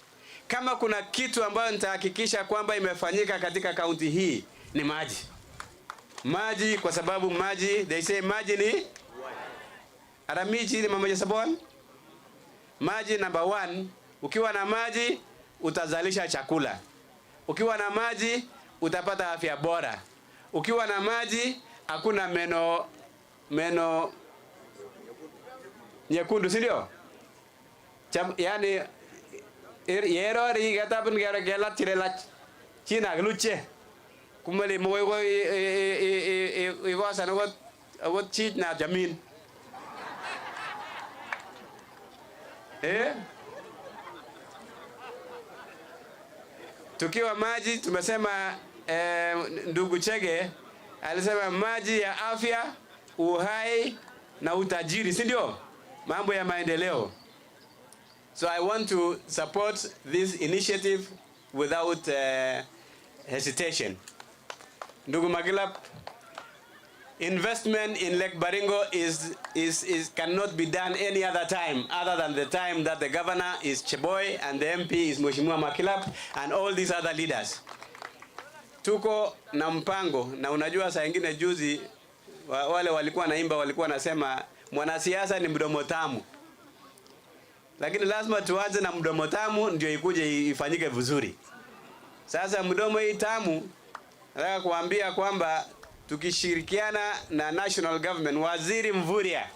Speaker 13: Kama kuna kitu ambayo nitahakikisha kwamba imefanyika katika county hii ni maji. Maji kwa sababu maji, they say maji ni aramichi ni mamaja sabon. Maji number 1, ukiwa na maji utazalisha chakula. Ukiwa na maji utapata afya bora. Ukiwa na maji hakuna meno nyekundu, si ndio? Yani yero ri gatabun gara gelat tirelach china gluche kumali moy go iwasa no what chit na jamin tukiwa maji tumesema ndugu Chege alisema maji ya afya, uhai na utajiri, si ndio? Mambo ya maendeleo. So I want to support this initiative without hesitation. Ndugu Magilap, investment in Lake Baringo cannot be done any other time other than the time that the governor is Cheboy and the MP is Mheshimiwa Makilap and all these other leaders. Tuko na mpango, na unajua saa nyingine juzi wale walikuwa naimba walikuwa nasema mwanasiasa ni mdomo tamu. Lakini lazima tuanze na mdomo tamu ndio ikuje ifanyike vizuri. Sasa mdomo hii tamu, nataka kuambia kwamba tukishirikiana na national government, Waziri Mvurya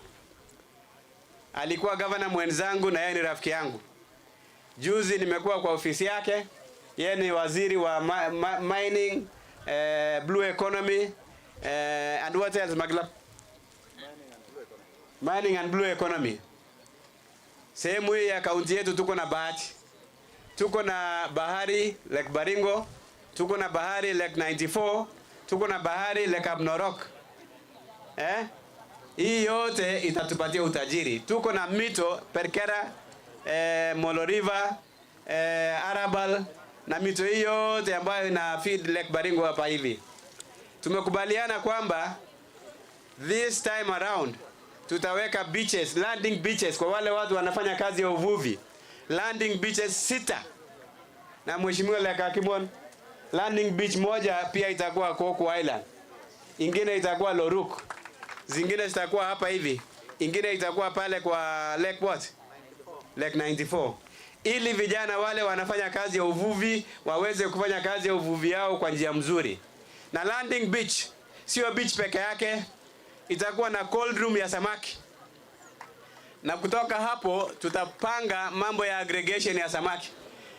Speaker 13: alikuwa governor mwenzangu na yeye ni rafiki yangu. Juzi nimekuwa kwa ofisi yake, yeye ni waziri wa mining, blue economy, and what else Magla? Mining and blue economy. Sehemu hii ya kaunti yetu tuko na bahati. Tuko na bahari Lake Baringo, tuko na bahari Lake 94, tuko na bahari Lake Abnorok. Hii yote itatupatia utajiri. Tuko na mito Perkera, Molo River, Arabal na mito hii yote ambayo ina feed Lake Baringo hapa hivi. Tumekubaliana kwamba this time around tutaweka beaches, landing beaches kwa wale watu wanafanya kazi ya uvuvi. Landing beaches 6. Na Mheshimiwa Lake Kimon, landing beach moja pia itakuwa Koko Island. Ingine itakuwa Loruk. Zingine zitakuwa hapa hivi. Ingine itakuwa pale kwa Lake what? Lake 94. Ili vijana wale wanafanya kazi ya uvuvi waweze kufanya kazi ya uvuvi yao kwa njia mzuri. Na landing beach sio beach peke yake, itakuwa na cold room ya samaki. Na kutoka hapo tutapanga mambo ya aggregation ya samaki.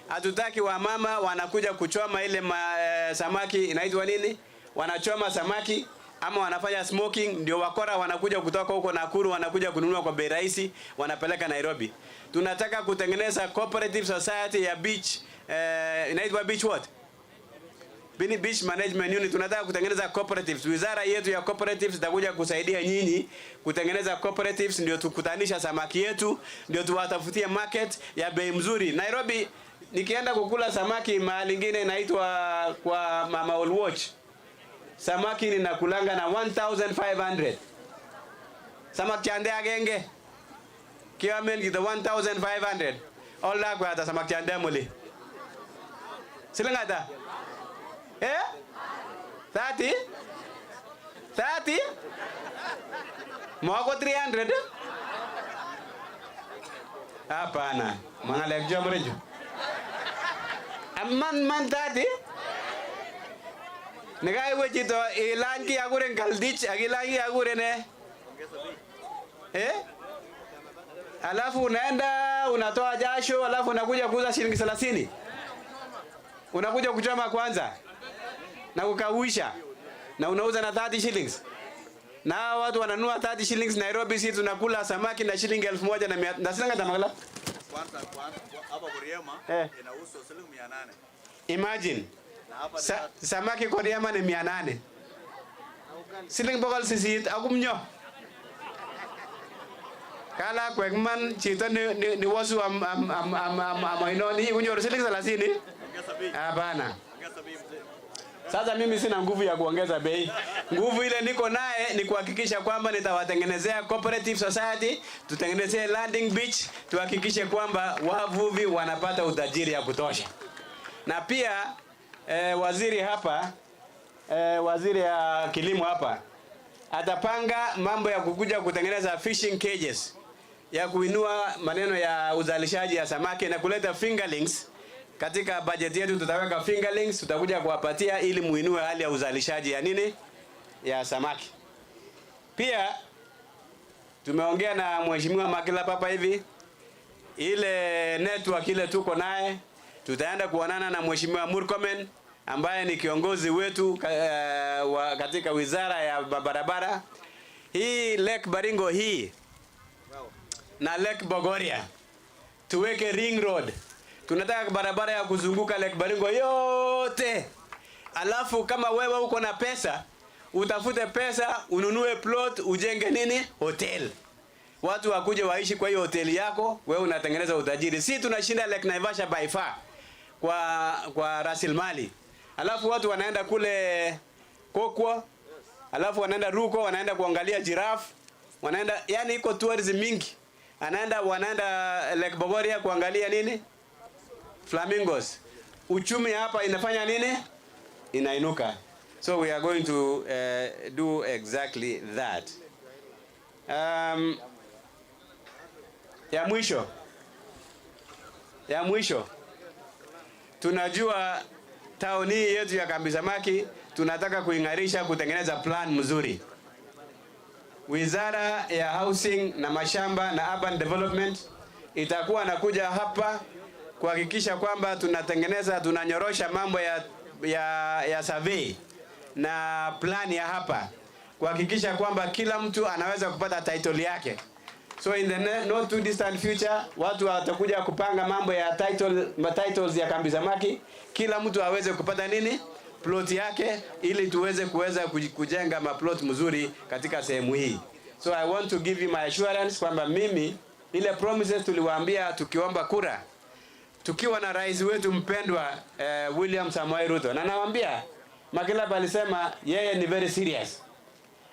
Speaker 13: Hatutaki wamama wanakuja kuchoma ile samaki inaitwa nini? Wanachoma samaki ama wanafanya smoking, ndio wakora wanakuja kutoka huko Nakuru, wanakuja kununua kwa bei rahisi, wanapeleka Nairobi. Tunataka kutengeneza cooperative society ya beach, inaitwa beach what? Beach management unit. Tunataka kutengeneza cooperatives. Wizara yetu ya cooperatives itakuja kusaidia nyinyi kutengeneza cooperatives, ndio tukutanisha samaki yetu, ndio tuwatafutie market ya bei mzuri. Nairobi nikienda kukula samaki mahali nyingine inaitwa kwa Mama All Watch, samaki ninakulanga na 1500. Samaki chande agenge kiamen gita 1500. Ola kwa ata samaki chande mole. Silangata? 30? 30? Mwako 300? Hapana. Mangalek jo mrejo. Man 30? Negai wechito ilangi aguren kaldich agilangi aguren alafu unaenda unatoa jasho, alafu unakuja kuuza shilingi 30. Unakuja kuchoma kwanza na kukawisha na unauza na 30 shillings. Na watu wananunua 30 shillings Nairobi, sisi tunakula samaki na shilingi 1100 na silanga tamagala. Kwanza hapa Kuriema inauzwa shilingi 800. Imagine. Samaki Kuriema ni 800. Siling bokal sisit akumnyo. Kala kwekman chito ni wasu inoni unyor shilingi 30. Hapana. Sasa mimi sina nguvu ya kuongeza bei. Nguvu ile niko naye ni kuhakikisha kwamba nitawatengenezea cooperative society, tutengenezee landing beach, tuhakikishe kwamba wavuvi wanapata utajiri ya kutosha. Na pia waziri hapa, waziri ya kilimo hapa atapanga mambo ya kukuja kutengeneza fishing cages, ya kuinua maneno ya uzalishaji ya samaki na kuleta fingerlings. Katika budget yetu tutaweka fingerlings, tutakuja kuwapatia ili muinue hali ya uzalishaji ya nini? Ya samaki. Pia tumeongea na mheshimiwa Makila papa hivi, ile network ile tuko naye, tutaenda kuonana na mheshimiwa Murkomen ambaye ni kiongozi wetu katika wizara ya barabara. Hii Lake Baringo hii na Lake Bogoria tuweke ring road. Tunataka barabara ya kuzunguka Lake Baringo yote. Alafu kama wewe uko na pesa, utafute pesa, ununue plot, ujenge nini? Hotel. Watu wakuje waishi kwa hiyo hoteli yako, wewe unatengeneza utajiri. Si tunashinda Lake Naivasha by far kwa rasilimali. Alafu watu wanaenda kule Kokwa, alafu wanaenda Ruko, wanaenda kuangalia giraffe, wanaenda yani iko tourism mingi. Wanaenda Lake Bogoria kuangalia nini? Flamingos. Uchumi hapa inafanya nini? Inainuka. So we are going to do exactly that. Ya mwisho. Tunajua tauni yetu ya Kambi Samaki tunataka kuingarisha, kutengeneza plan mzuri. Wizara ya Housing na Mashamba na Urban Development itakuwa nakuja hapa kuhakikisha kwamba tunanyorosha mambo ya survey na plan ya hapa, kuhakikisha kwamba kila mtu anaweza kupata title yake. So in the not too distant future watu watakuja kupanga mambo ya titles ya Kambi Samaki, kila mtu aweze kupata nini? Plot yake, ili tuweze kujenga maplot mzuri katika sehemu hii. So I want to give you my assurance kwamba mimi ile promises tuliwaambia tukiomba kura, tukiwa na rais wetu mpendwa William Samoei Ruto, na nawaambia Makila alisema yeye ni very serious.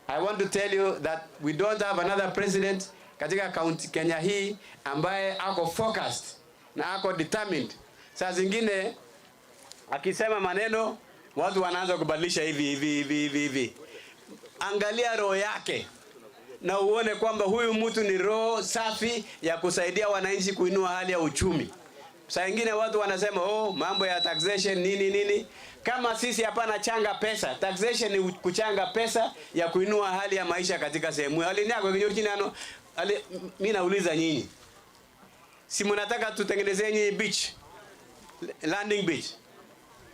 Speaker 13: I want to tell you that we don't have another president katika county Kenya hii ambaye ako focused na ako determined. Saa zingine akisema maneno watu wanaanza kubadilisha hivi. Angalia roho yake na uone kwamba huyu mtu ni roho safi ya kusaidia wananchi kuinua hali ya uchumi. Saa nyingine watu wanasema mambo ya taxation nini. Kama sisi hapana changa pesa, taxation ni kuchanga pesa ya kuinua hali ya maisha katika sehemu. Hali ni yako kinyorchini mimi nauliza nyinyi. Si mnataka tutengenezee nyinyi beach, landing beach.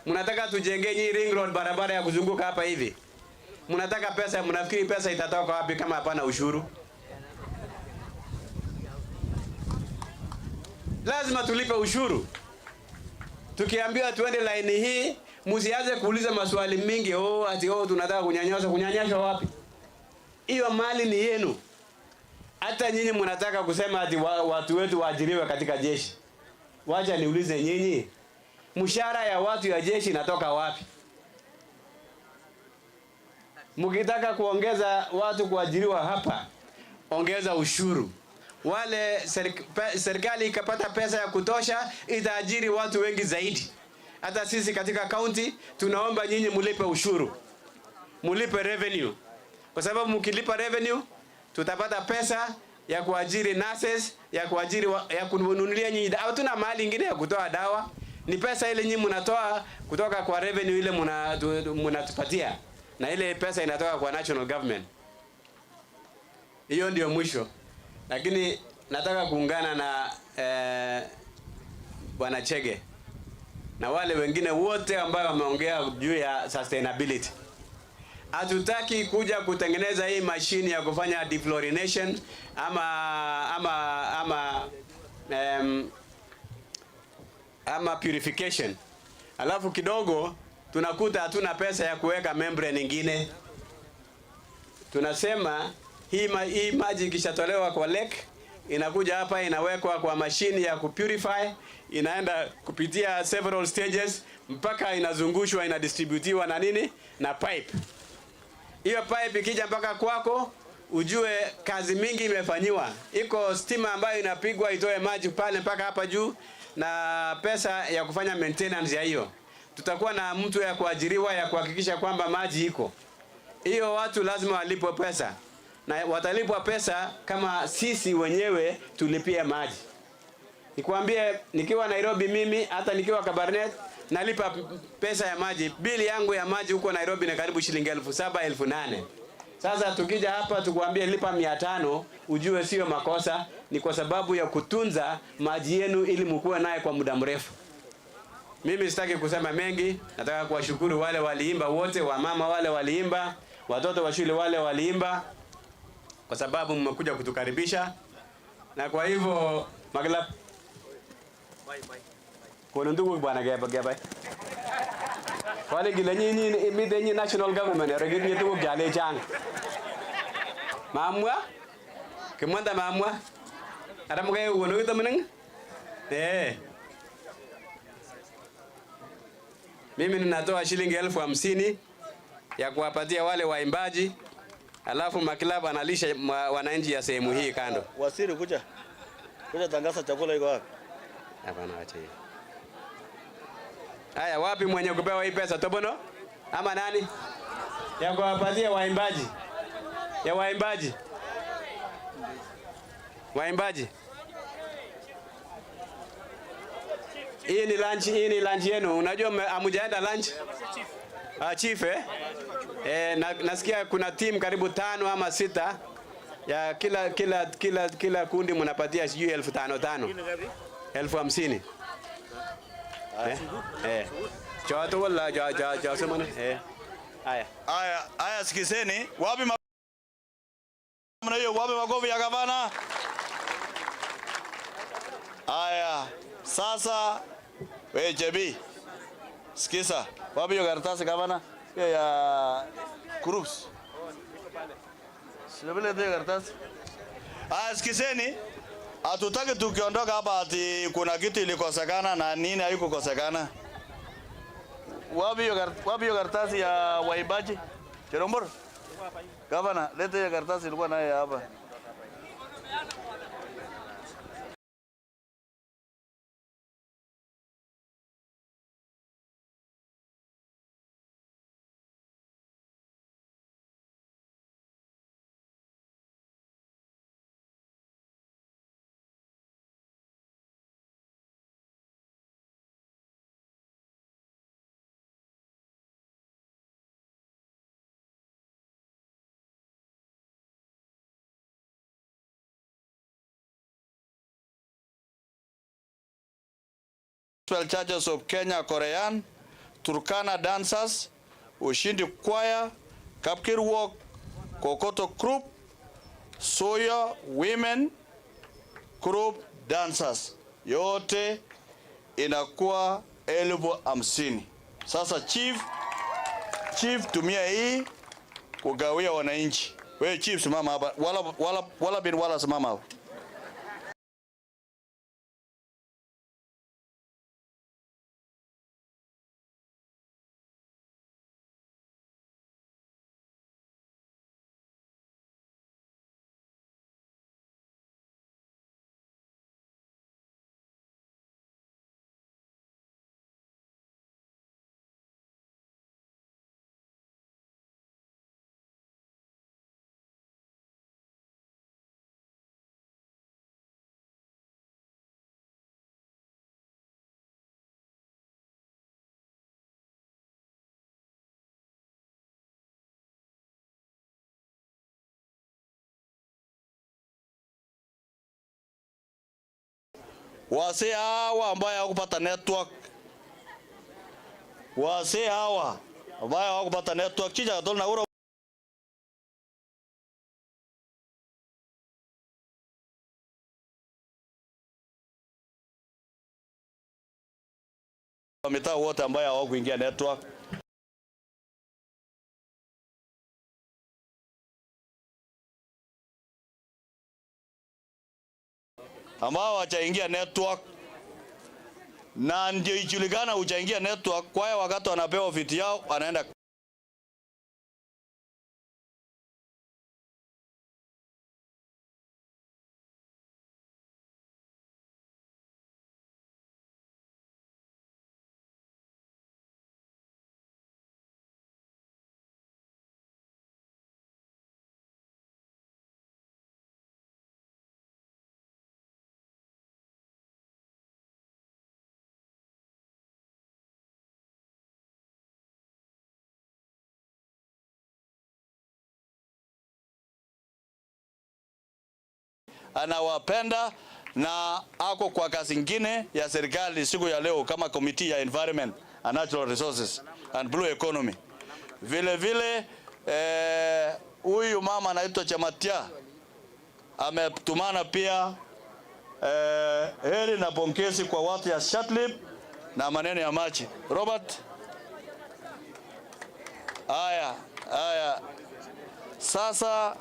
Speaker 13: Mnataka tujengee nyinyi ring road, barabara ya kuzunguka hapa hivi. Mnataka pesa, mnafikiri pesa itatoka wapi kama hapana ushuru? Lazima tulipe ushuru. Tukiambiwa tuende line hii, msianze kuuliza maswali mingi, ati tunataka kunyanyasa. Kunyanyasha wapi? Hiyo mali ni yenu. Hata nyinyi mnataka kusema ati watu wetu waajiriwe katika jeshi. Wacha niulize nyinyi, mshahara ya watu ya jeshi inatoka wapi? Mkitaka kuongeza watu kuajiriwa hapa, ongeza ushuru. Wale serikali ikapata pesa ya kutosha, itaajiri watu wengi zaidi. Hata sisi katika county tunaomba nyinyi mulipe ushuru, mulipe revenue, kwa sababu mkilipa revenue tutapata pesa ya kuajiri nurses, ya kuajiri ya kununulia nyinyi dawa. Tuna mali nyingine ya kutoa dawa, ni pesa ile nyinyi mnatoa kutoka kwa revenue ile mnatupatia, na ile pesa inatoka kwa national government. Hiyo ndio mwisho. Lakini nataka kuungana na Bwana Chege na wale wengine wote ambao wameongea juu ya sustainability. Hatutaki kuja kutengeneza hii mashine ya kufanya defluorination ama purification, alafu kidogo tunakuta hatuna pesa ya kuweka membrane nyingine. Tunasema hii maji ikishatolewa kwa lake inakuja hapa, inawekwa kwa mashine ya kupurify, inaenda kupitia several stages mpaka inazungushwa, inadistributiwa na nini, na pipe. Hiyo pipe ikija mpaka kwako, ujue kazi mingi imefanywa. Iko stima ambayo inapigwa itoe maji pale mpaka hapa juu, na pesa ya kufanya maintenance ya hiyo. Tutakuwa na mtu ya kuajiriwa ya kuhakikisha kwamba maji iko. Hiyo watu lazima walipwe pesa, na watalipwa pesa kama sisi wenyewe tulipie maji. Nikwambie, nikiwa Nairobi mimi, hata nikiwa Kabarnet, nalipa pesa ya maji. Bili yangu ya maji huko Nairobi ni karibu shilingi 7,000 8,000. Sasa tukija hapa tukuambie lipa 500, ujue sio makosa, ni kwa sababu ya kutunza maji yenu ili mkue naye kwa muda mrefu. Mimi sitaki kusema mengi, nataka kuwashukuru wale waliimba wote, wamama wale waliimba, watoto wa shule wale waliimba, kwa sababu mmekuja kutukaribisha. Na kwa hivyo magla kuna ndugu bwana gaba wale gile nyinyi midenyi national government regini ndugu gale chang mamwa kimwanda mamwa adamuge wono itamuneng mimi ninatoa shilingi 50,000 ya kuwapatia wale waimbaji, alafu maklabu analisha wananchi ya sehemu hii kando.
Speaker 12: Wasiri kuja tangaza chakula iko wapi?
Speaker 13: Hapana, acha hiyo. Haya, wapi mwenye kupewa hii pesa, Tobono ama nani? Ya kuwapatia waimbaji. Ya waimbaji. Waimbaji. Hii ni lunch yenu. Unajua amujaenda lunch? Chief nasikia kuna team karibu 5 ama 6 ya kila kundi mnapatia sijui 5,500. 50,000. Choto wala ja semana
Speaker 12: Haya sikizeni, wapi mnayo, wapi makofi ya gavana? Haya sasa, wewe JB sikiza, wapi hiyo karatasi gavana ya groups? Sio vile ndio karatasi. Haya sikizeni, hatutaki tukiondoka hapa ati kuna kitu ilikosekana na nini haikukosekana. Wapi hiyo karatasi ya waibaji? Cherombor? Gavana, leta hiyo karatasi ilikuwa naye hapa. Churches of Kenya Korean, Turkana dancers, Ushindi choir, Kapkirwok, Kokoto group, Soya women group dancers. Yote inakuwa 50,000. Sasa chief tumia hii kugawia wananchi. Wewe chief simama hapa. Wala bin wala simama hapa. Wase hawa ambaye hawakupata network. Wase hawa ambaye hawakupata network chija tolna uro mitaa wote ambaye hawakuingia network. Ambao wachaingia network na ndio ijulikana uchaingia network kwa hiyo wakati wanapewa fiti yao anaenda anawapenda na ako kwa kazi nyingine ya serikali siku ya leo kama committee ya environment and natural resources and blue economy. Vile huyu mama anaitwa Chamatia ametumana pia heri na pongezi kwa watu ya Shatlip na maneno ya maji. Robert, haya sasa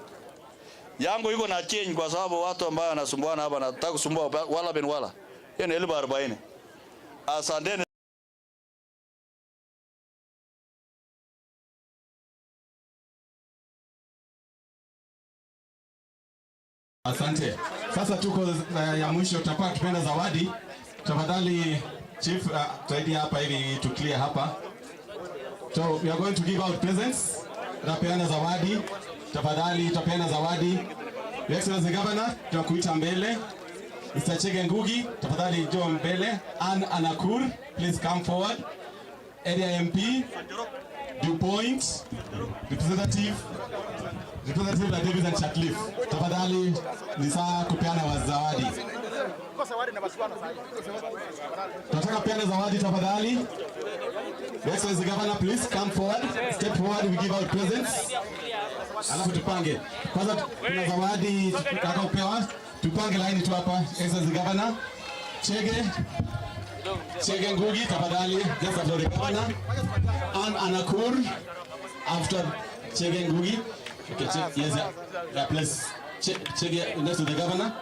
Speaker 12: yangu iko na change kwa sababu watu ambao wanasumbuana hapa nataka kusumbua wala bin wala. Hiyo ni 40. Asanteni.
Speaker 14: Asante. Sasa tuko ya mwisho tutakuwa tupenda zawadi. Tafadhali chief tuaidia hapa ili to clear hapa. So we are going to give out presents. Tutapeana zawadi. Tafadhali tutapeana zawadi. Your Excellency Governor, tunakuita mbele. Mr. Chege Ngugi, tafadhali njoo mbele. Anne Anakur, please come forward. Area MP, Dupont, Representative Davis and Chatlif. Tafadhali ni saa kupeana zawadi. Tunataka peana zawadi tafadhali. Your Excellency Governor, please come forward. Step forward, we give out presents. Alafu tupange. Kwanza kuna zawadi tutaka kupewa. Tupange line tu hapa. Excellency Governor. Chege Ngugi tafadhali. Just after the governor. Anne Anakur after Chege Ngugi. Okay, yes, yeah, please. Chege next to the governor.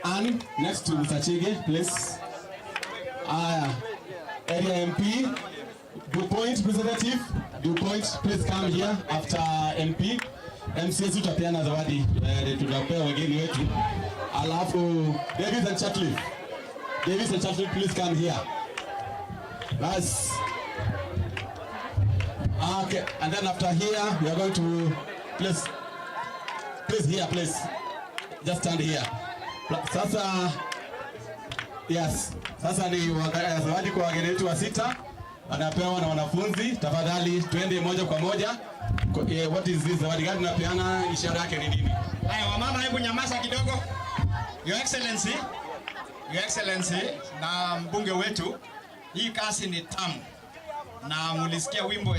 Speaker 14: Anne next to Mr. Chege, please. Area MP. Dupont representative. Dupont, please come here after MP. MCS tutapeana zawadi. Tutapewa wageni wetu. Alafu Davis and Chatlif. Davis and Chatlif, please come here. That's okay. And then after here, we are going to please here, please. Just stand here. Sasa yes. Sasa ni zawadi kwa wageni wetu wa sita. Anapewa na wanafunzi. Tafadhali twende moja kwa moja. What is this? Zawadi gani tunapeana? Ishara yake ni nini?
Speaker 15: Haya wamama, hebu nyamaza kidogo. Your Excellency na mbunge wetu, hii kazi ni tamu. na mulisikia wimbo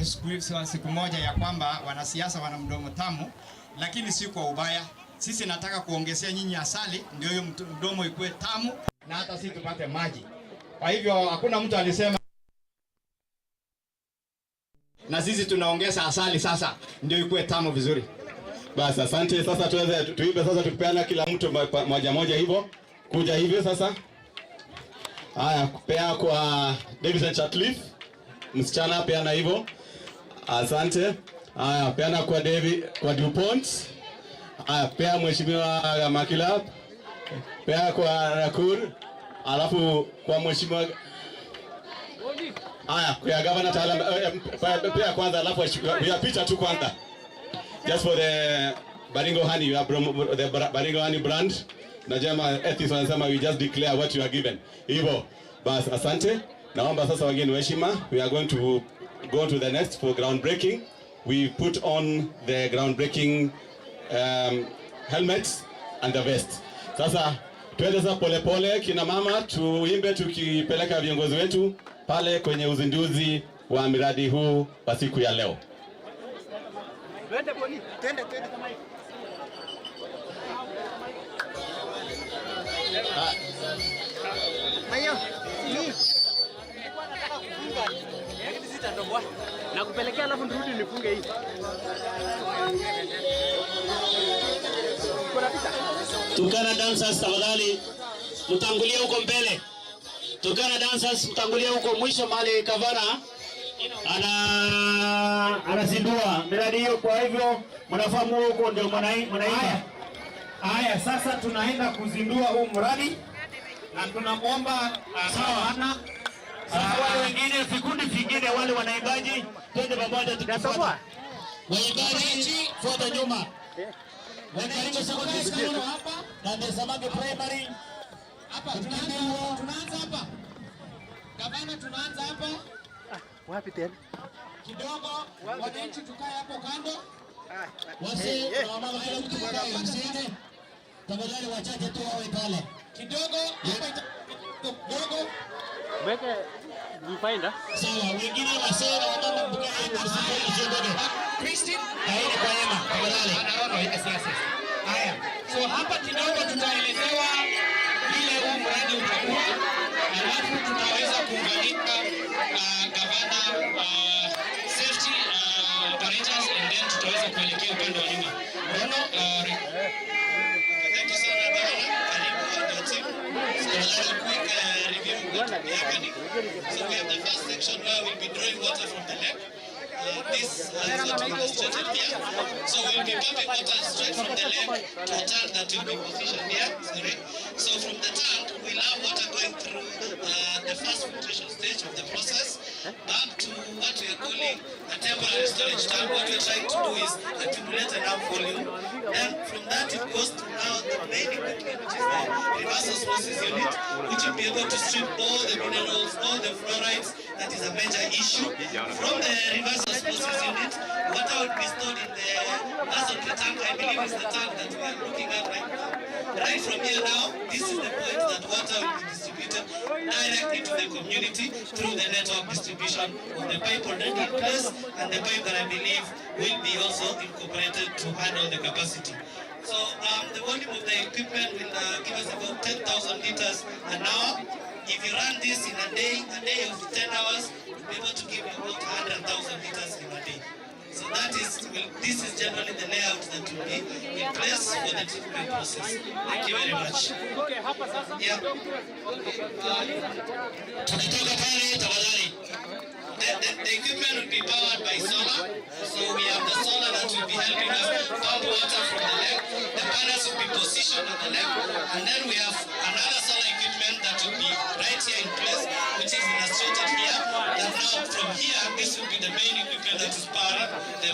Speaker 15: siku moja ya kwamba wanasiasa wana mdomo tamu, lakini si kwa ubaya. Sisi nataka kuongezea nyinyi asali ndio hiyo mdomo ikuwe tamu na hata sisi tupate maji. Kwa hivyo hakuna mtu alisema, na sisi tunaongeza asali sasa ndio ikuwe tamu vizuri.
Speaker 14: Basi asante. Sasa tuweze tuimbe sasa, tupeana kila mtu moja moja hivyo. Kuja hivyo sasa. Haya, kupea kwa Davidson Chatliff. Msichana peana hivyo. Asante. Haya, peana kwa kwa Dupont. Haya, pea mheshimiwa Makilap. Pea kwa Rakur. Alafu kwa mheshimiwa haya, kwa gavana pea kwanza, alafu ya picha tu kwanza. Just for the Baringo Honey, you have the Baringo Honey brand. Najema ethics wanasema we just declare what you are given. Hivyo, bas asante. Naomba sasa wageni wa heshima, we are going to go to the next for groundbreaking. We put on the groundbreaking helmets and the vest. Sasa tuende sasa pole pole, kina mama tuimbe tukipeleka viongozi wetu pale kwenye uzinduzi wa miradi huu wa siku ya leo.
Speaker 15: Twende kama hivi. Mayo, na kupelekea alafu nirudi nifunge hii.
Speaker 16: Tukana dancers tafadhali mtangulie huko mbele. Tukana dancers mtangulie huko mwisho mahali Kavana anazindua miradi hiyo. Kwa hivyo mnafahamu huko ndio mnaimba.
Speaker 15: Haya, sasa tunaenda kuzindua huu mradi na tunamwomba sawa.
Speaker 16: Sasa wale wengine vikundi vingine wale wanaimbaji twende pamoja tukifuata. Waimbaji fuata nyuma. Wakaribu sakoni hapa na Samaki primary.
Speaker 15: Hapa tunaanza hapa. Gavana tunaanza hapa.
Speaker 16: Wapi tena?
Speaker 15: Kidogo wananchi tukae hapo kando.
Speaker 16: Wasi na mama kila mtu kae msiende. Tafadhali wachache tu wawe pale.
Speaker 15: Kidogo hapa kidogo.
Speaker 4: Weke vipainda.
Speaker 16: Sawa, wengine wasee na mama mkae msiende.
Speaker 15: Christine,
Speaker 16: haini kwa hema. Tafadhali.
Speaker 15: Haya. So hapa kidogo tutaelezewa vile huu mradi utakuwa. Alafu tutaweza kuunganika gavana safety operators and then tutaweza kuelekea upande wa nyuma. Thank you so much, Governor. Karibu on your team. So just a quick review of what we are happening. So we have the first section where we'll be drawing water from the lake. This is what we illustrated here. So we'll be pumping water straight from the lake to a tank that will be positioned here. Sorry. So from the tank, we'll have water going through the first filtration stage of the process back to what we are calling a temporary storage tank. What we're trying to do is accumulate enough volume. Then from that it goes to now the main equipment, which is the reverse osmosis unit, which will be able to strip all the minerals, all the fluorides. That is a major issue. From the reverse osmosis unit, water will be stored in the azote tank. I believe it's the tank that we are looking at right now. Right from here now, this is the point that water will be distributed directly to the community through the network distribution of the pipe already in place and the pipe that I believe will be also incorporated to handle the capacity. So the volume of the equipment will give us about 10,000 liters an hour. If you run this in a day of 10 hours, you'll be able to give you about 100,000 liters in a day. So this is generally the layout that will be in place for the treatment process. Thank you very much. Yeah. The equipment will be powered by solar. So we have the solar that will be helping us pump water from the lake. The panels will be positioned on the lake. And then we have another solar equipment that will be right here in place, which is illustrated here. And now from here, this will be the main equipment that is powering the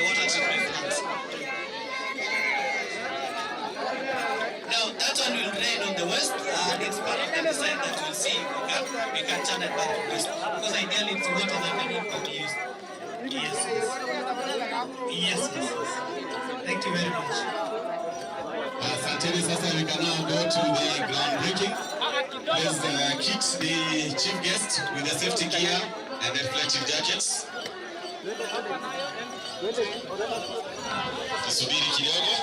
Speaker 15: water treatment plants. Now that one will drain on the west, and it's part of the design that you'll see we can channel back to west, because ideally it's water that we need to use. Yes. Thank you very much.
Speaker 14: Asante. Sasa we can now go to the groundbreaking. Please kit the chief guest with the safety gear
Speaker 15: and reflective jackets. Tusubiri kidogo.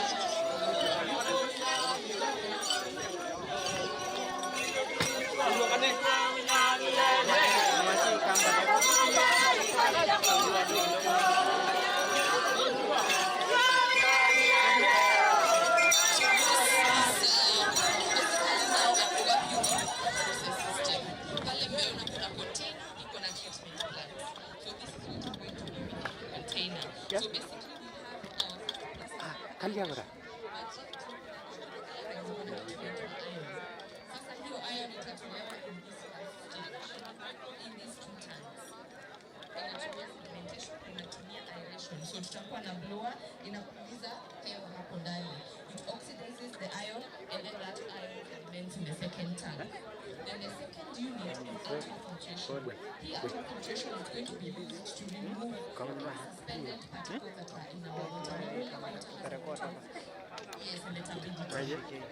Speaker 17: So tutakuwa na blower inapuliza hewa hapo ndani. It oxidizes the iron and then that iron remains in the second tank. Then the second unit is ultrafiltration. Here ultrafiltration is going to be used to remove suspended particles that are in our water. Yes, and the turbidity.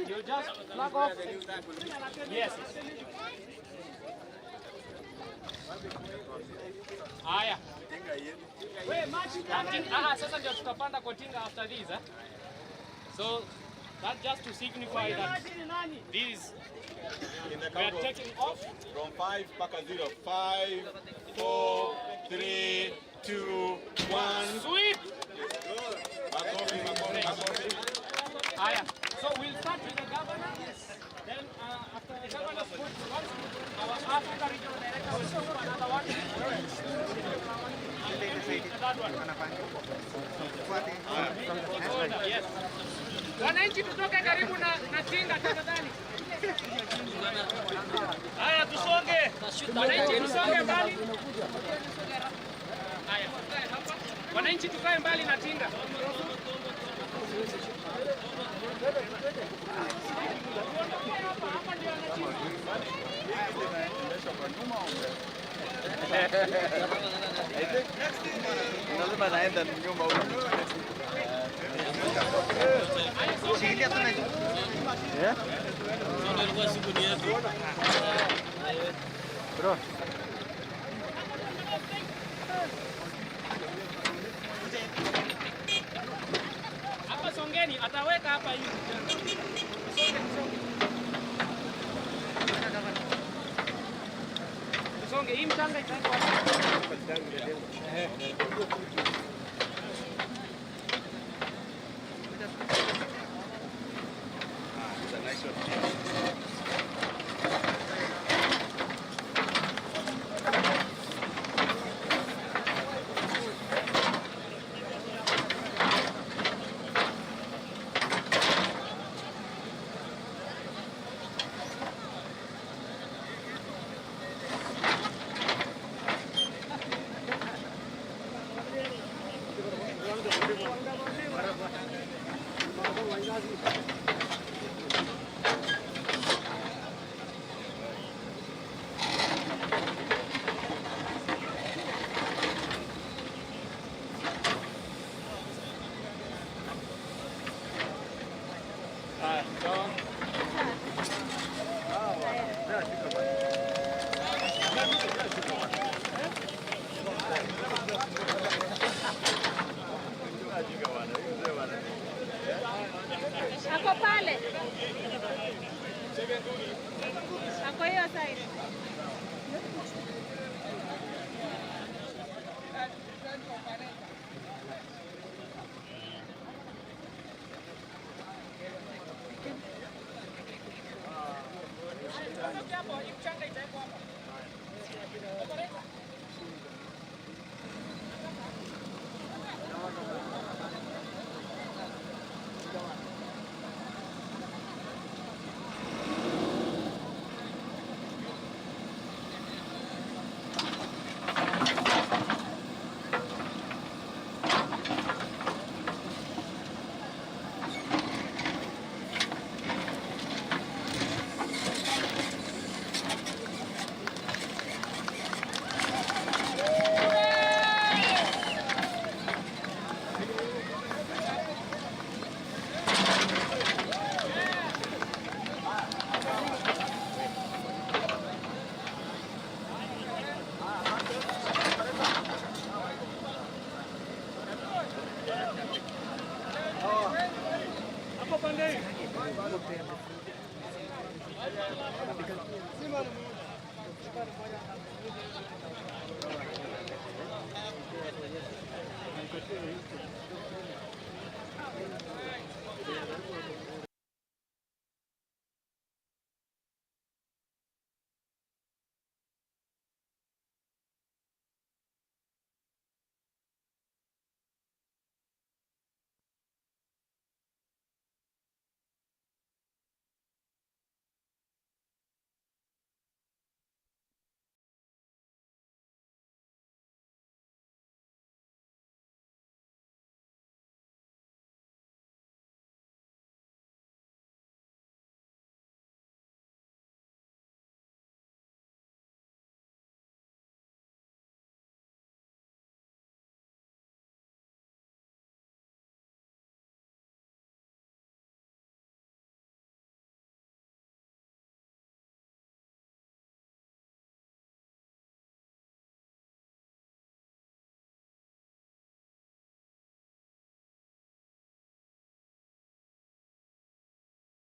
Speaker 18: You just plug off. Yes. Haya. Sasa ndio tutapanda kwa tinga after this, eh? So that's just to signify that this we are taking off
Speaker 14: from 5 mpaka 0. 5, 4, 3, 2, 1.
Speaker 18: Sweep.
Speaker 14: Makofi.
Speaker 18: Haya. So we'll start with the governor. Then after the governor's put one, our Africa regional director will put another one. Yes. Wananchi tutoke karibu na tinga tafadhali. Haya tusonge. Wananchi tusonge mbali. Haya tukae hapa. Wananchi tukae mbali na tinga.
Speaker 2: Lazima naenda nyuma huko. Shikilia sana hizo. Eh? Ndio ilikuwa siku yetu. Bro.
Speaker 18: Hapa songeni, ataweka hapa hivi. Songe. hii mchanga itaenda wapi?
Speaker 19: Ako pale. Ako hiyo side.
Speaker 18: Thank you.